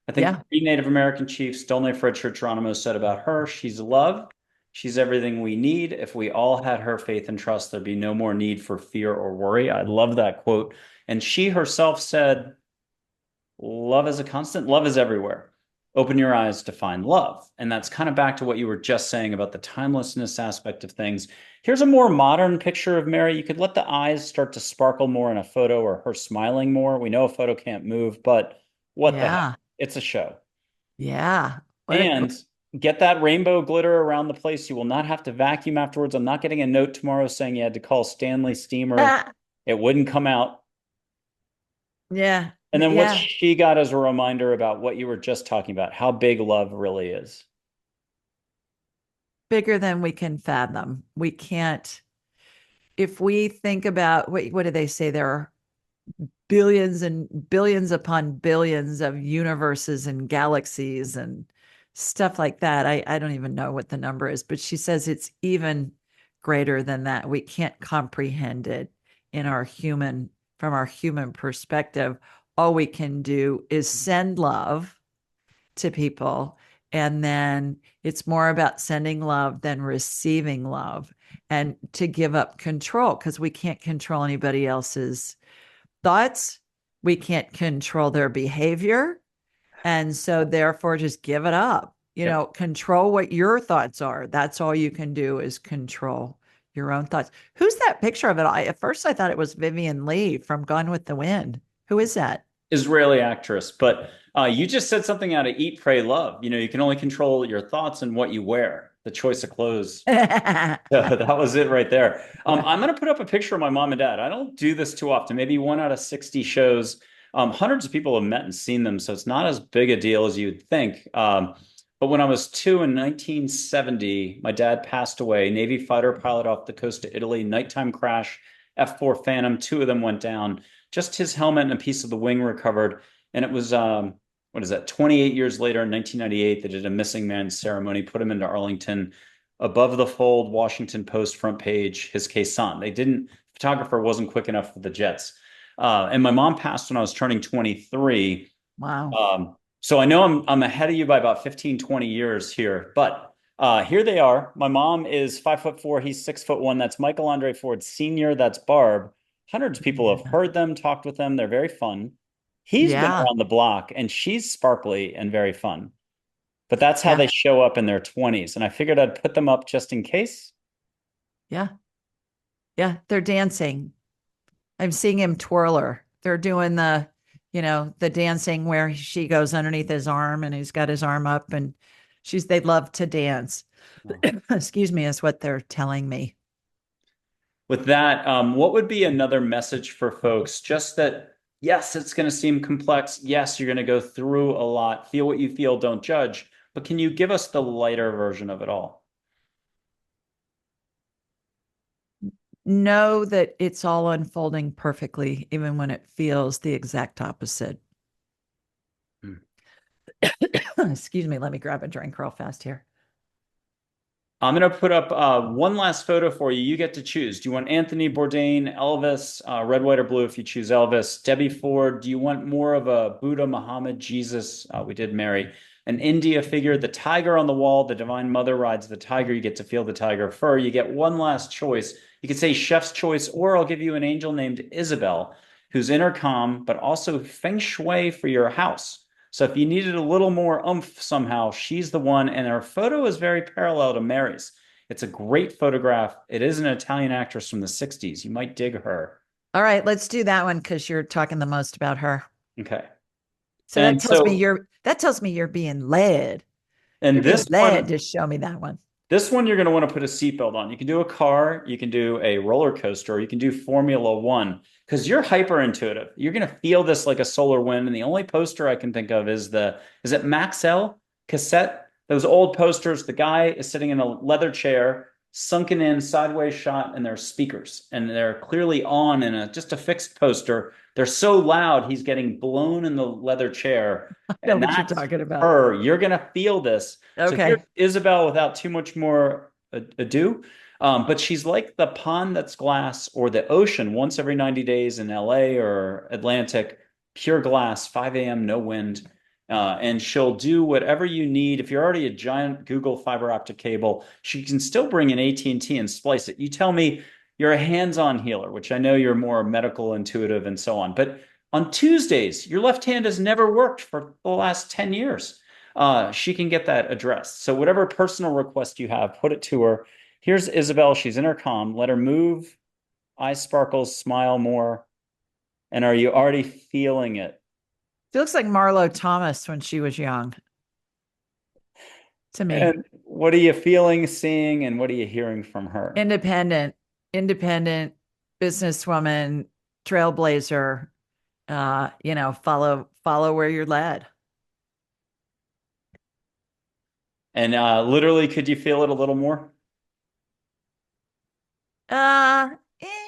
I think Yeah. the three Native American chiefs, Stoneleigh Fred Geronimo, said about her, she's love. She's everything we need. If we all had her faith and trust, there'd be no more need for fear or worry. I love that quote. And she herself said, love is a constant, love is everywhere. Open your eyes to find love. And that's kind of back to what you were just saying about the timelessness aspect of things. Here's a more modern picture of Mary. You could let the eyes start to sparkle more in a photo or her smiling more. We know a photo can't move, but what the heck? Yeah. It's a show. Yeah. What a And get that rainbow glitter around the place. You will not have to vacuum afterwards. I'm not getting a note tomorrow saying you had to call Stanley Steamer. It wouldn't come out. yeah. And then what's Yeah. she got as a reminder about what you were just talking about, how big love really is? Bigger than we can fathom. We can't, if we think about what do they say? There are billions and billions upon billions of universes and galaxies and stuff like that. I don't even know what the number is, but she says it's even greater than that. We can't comprehend it in our human, from our human perspective. All we can do is send love to people. And then it's more about sending love than receiving love and to give up control because we can't control anybody else's thoughts. We can't control their behavior. And so, therefore, just give it up. Yep. Control what your thoughts are. That's all you can do is control your own thoughts. Who's that picture of it? At first, I thought it was Vivian Lee from Gone with the Wind. Who is that? Israeli actress. But you just said something out of Eat, Pray, Love. You can only control your thoughts and what you wear, the choice of clothes. That was it right there. Yeah. I'm going to put up a picture of my mom and dad. I don't do this too often, maybe one out of 60 shows. Hundreds of people have met and seen them, so it's not as big a deal as you'd think. But when I was two in 1970, my dad passed away, Navy fighter pilot off the coast of Italy, nighttime crash, F-4 Phantom, two of them went down. Just his helmet and a piece of the wing recovered. And it was, what is that, 28 years later in 1998, they did a missing man ceremony, put him into Arlington. Above the fold, Washington Post front page, his caisson. They didn't, photographer wasn't quick enough for the jets. And my mom passed when I was turning 23. Wow. So I know I'm ahead of you by about 15, 20 years here, but here they are. My mom is 5'4", he's 6'1". That's Michael Andre Ford Sr., that's Barb. Hundreds of people have Yeah. heard them, talked with them. They're very fun. He's been Yeah. around the block and she's sparkly and very fun. But that's how Yeah. they show up in their 20s. And I figured I'd put them up just in case. Yeah. Yeah. They're dancing. I'm seeing him twirl her. They're doing the dancing where she goes underneath his arm and he's got his arm up and they love to dance. Excuse me, is what they're telling me. With that, what would be another message for folks? Just that, yes, it's going to seem complex. Yes, you're going to go through a lot. Feel what you feel, don't judge. But can you give us the lighter version of it all? Know that it's all unfolding perfectly, even when it feels the exact opposite. Hmm. Excuse me, let me grab a drink real fast here. I'm going to put up one last photo for you. You get to choose. Do you want Anthony Bourdain, Elvis, red, white, or blue if you choose Elvis? Debbie Ford, do you want more of a Buddha, Muhammad, Jesus? We did Mary. An India figure, the tiger on the wall, the Divine Mother rides the tiger. You get to feel the tiger fur. You get one last choice. You could say chef's choice, or I'll give you an angel named Isabel, who's intercom, but also feng shui for your house. So if you needed a little more oomph somehow, she's the one. And her photo is very parallel to Mary's. It's a great photograph. It is an Italian actress from the 60s. You might dig her. All right, let's do that one because you're talking the most about her. Okay. So And so, that tells me you're being led. and You're being this led one, to show me that one. This one, you're going to want to put a seatbelt on. You can do a car, you can do a roller coaster, or you can do Formula One because you're hyper intuitive. You're going to feel this like a solar wind. And the only poster I can think of is it Maxell cassette? Those old posters. The guy is sitting in a leather chair, sunken in, sideways shot, and there's speakers. And they're clearly on in just a fixed poster. They're so loud, he's getting blown in the leather chair. I know And what you're that's talking about. her. You're going to feel this. So here's Okay. Isabel without too much more ado. But she's like the pond that's glass or the ocean once every 90 days in LA or Atlantic, pure glass, 5 a.m., no wind. And she'll do whatever you need. If you're already a giant Google fiber optic cable, she can still bring an AT&T and splice it. You tell me you're a hands-on healer, which I know you're more medical intuitive and so on. But on Tuesdays, your left hand has never worked for the last 10 years. She can get that addressed. So whatever personal request you have, put it to her. Here's Isabel. She's intercom. Let her move. Eyes sparkles. Smile more. And are you already feeling it? She looks like Marlo Thomas when she was young to me. And what are you feeling, seeing, and what are you hearing from her? Independent, independent businesswoman, trailblazer. Follow where you're led. And literally, could you feel it a little more? Uh, eh,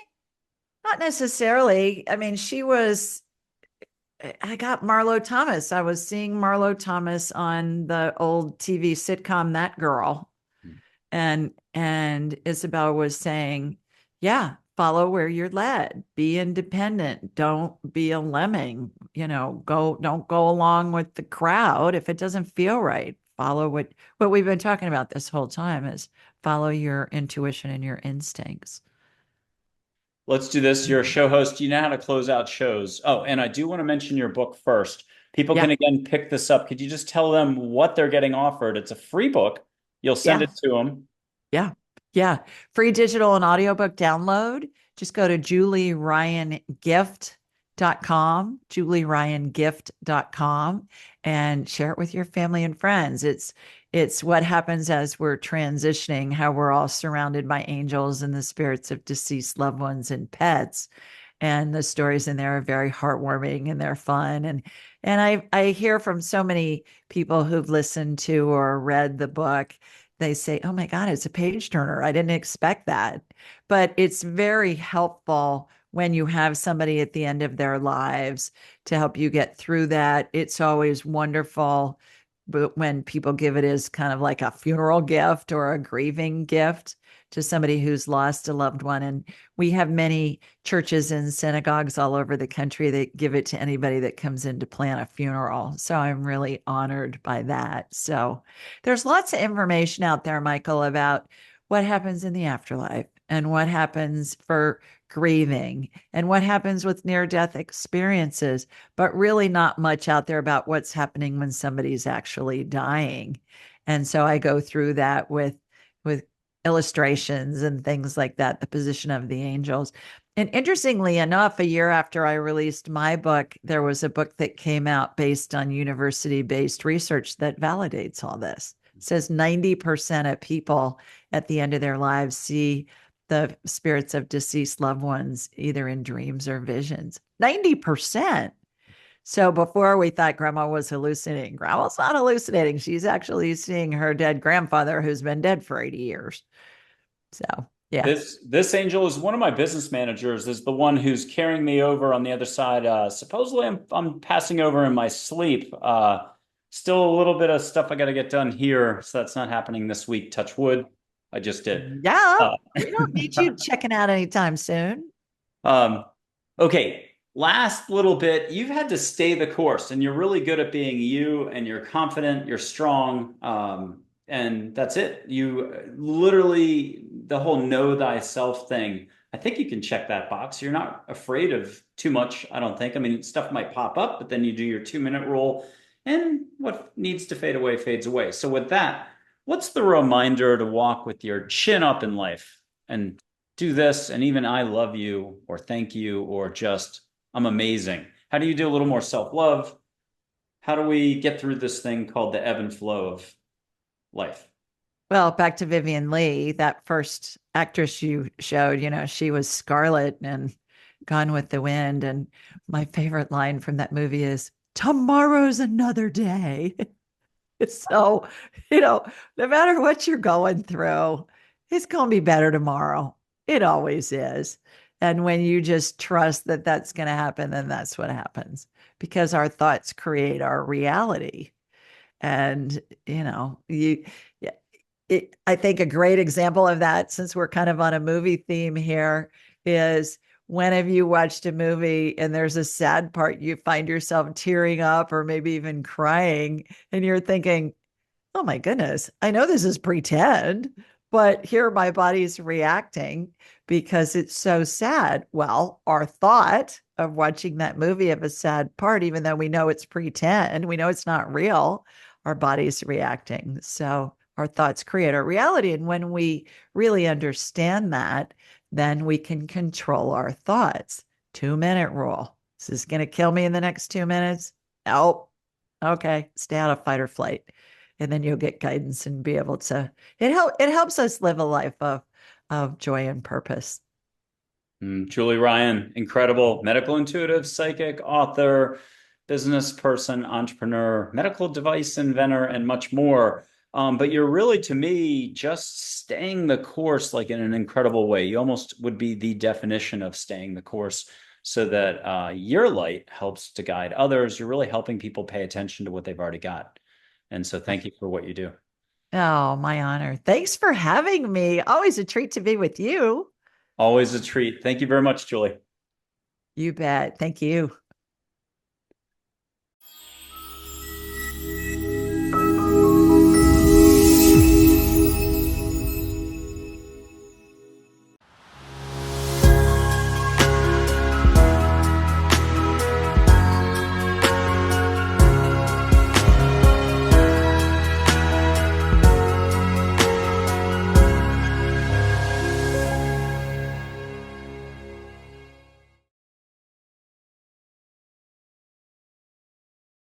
Not necessarily. I mean, I got Marlo Thomas. I was seeing Marlo Thomas on the old TV sitcom That Girl. And Isabel was saying, yeah, follow where you're led. Be independent. Don't be a lemming. Don't go along with the crowd if it doesn't feel right. Follow what we've been talking about this whole time is follow your intuition and your instincts. Let's do this. You're a show host. You know how to close out shows. Oh, and I do want to mention your book first. People can Yeah. again pick this up. Could you just tell them what they're getting offered? It's a free book. You'll send Yeah. it to them. Yeah. Yeah. Free digital and audiobook download. Just go to Julie Ryan Gift julieryangift.com, and share it with your family and friends. It's what happens as we're transitioning, how we're all surrounded by angels and the spirits of deceased loved ones and pets. And the stories in there are very heartwarming and they're fun. And I hear from so many people who've listened to or read the book, they say, "Oh my God, it's a page turner. I didn't expect that." But it's very helpful when you have somebody at the end of their lives to help you get through that. It's always wonderful, but when people give it as kind of like a funeral gift or a grieving gift to somebody who's lost a loved one. And we have many churches and synagogues all over the country that give it to anybody that comes in to plan a funeral. So I'm really honored by that. So there's lots of information out there, Michael, about what happens in the afterlife and what happens for grieving and what happens with near death experiences, but really not much out there about what's happening when somebody's actually dying. And so I go through that with illustrations and things like that, the position of the angels. And interestingly enough, a year after I released my book, there was a book that came out based on university-based research that validates all this. It says 90% of people at the end of their lives see the spirits of deceased loved ones, either in dreams or visions. 90%. So before we thought grandma was hallucinating, grandma's not hallucinating. She's actually seeing her dead grandfather who's been dead for 80 years. So, yeah. This angel is one of my business managers, is the one who's carrying me over on the other side. Supposedly I'm passing over in my sleep. Still a little bit of stuff I got to get done here, so that's not happening this week. Touch wood. I just did. Yeah. Uh, We don't need you checking out anytime soon. um, okay, last little bit. You've had to stay the course, and you're really good at being you, and you're confident, you're strong, and that's it. You literally, the whole know thyself thing. I think you can check that box. You're not afraid of too much, I don't think. I mean, stuff might pop up, but then you do your 2 minute rule, and what needs to fade away fades away. So, with that, what's the reminder to walk with your chin up in life and do this, and even I love you, or thank you, or just I'm amazing? How do you do a little more self love? How do we get through this thing called the ebb and flow of life? Well, back to Vivian Lee, that first actress you showed, she was Scarlet and Gone with the Wind. And my favorite line from that movie is, "Tomorrow's another day." So, no matter what you're going through, it's going to be better tomorrow. It always is. And when you just trust that that's going to happen, then that's what happens, because our thoughts create our reality. And, yeah, I think a great example of that, since we're kind of on a movie theme here, is when have you watched a movie and there's a sad part, you find yourself tearing up or maybe even crying, and you're thinking, "Oh my goodness, I know this is pretend, but here my body's reacting because it's so sad." Well, our thought of watching that movie of a sad part, even though we know it's pretend, we know it's not real, our body's reacting. So our thoughts create our reality. And when we really understand that, then we can control our thoughts. 2 minute rule. Is this going to kill me in the next 2 minutes? Nope. Okay. Stay out of fight or flight. And then you'll get guidance and be able to, it helps us live a life of joy and purpose. Julie Ryan, incredible medical intuitive, psychic, author, business person, entrepreneur, medical device inventor, and much more. But you're really, to me, just staying the course, like in an incredible way. You almost would be the definition of staying the course, so that your light helps to guide others. You're really helping people pay attention to what they've already got. And so thank you for what you do. Oh, my honor. Thanks for having me. Always a treat to be with you. Always a treat. Thank you very much, Julie. You bet. Thank you.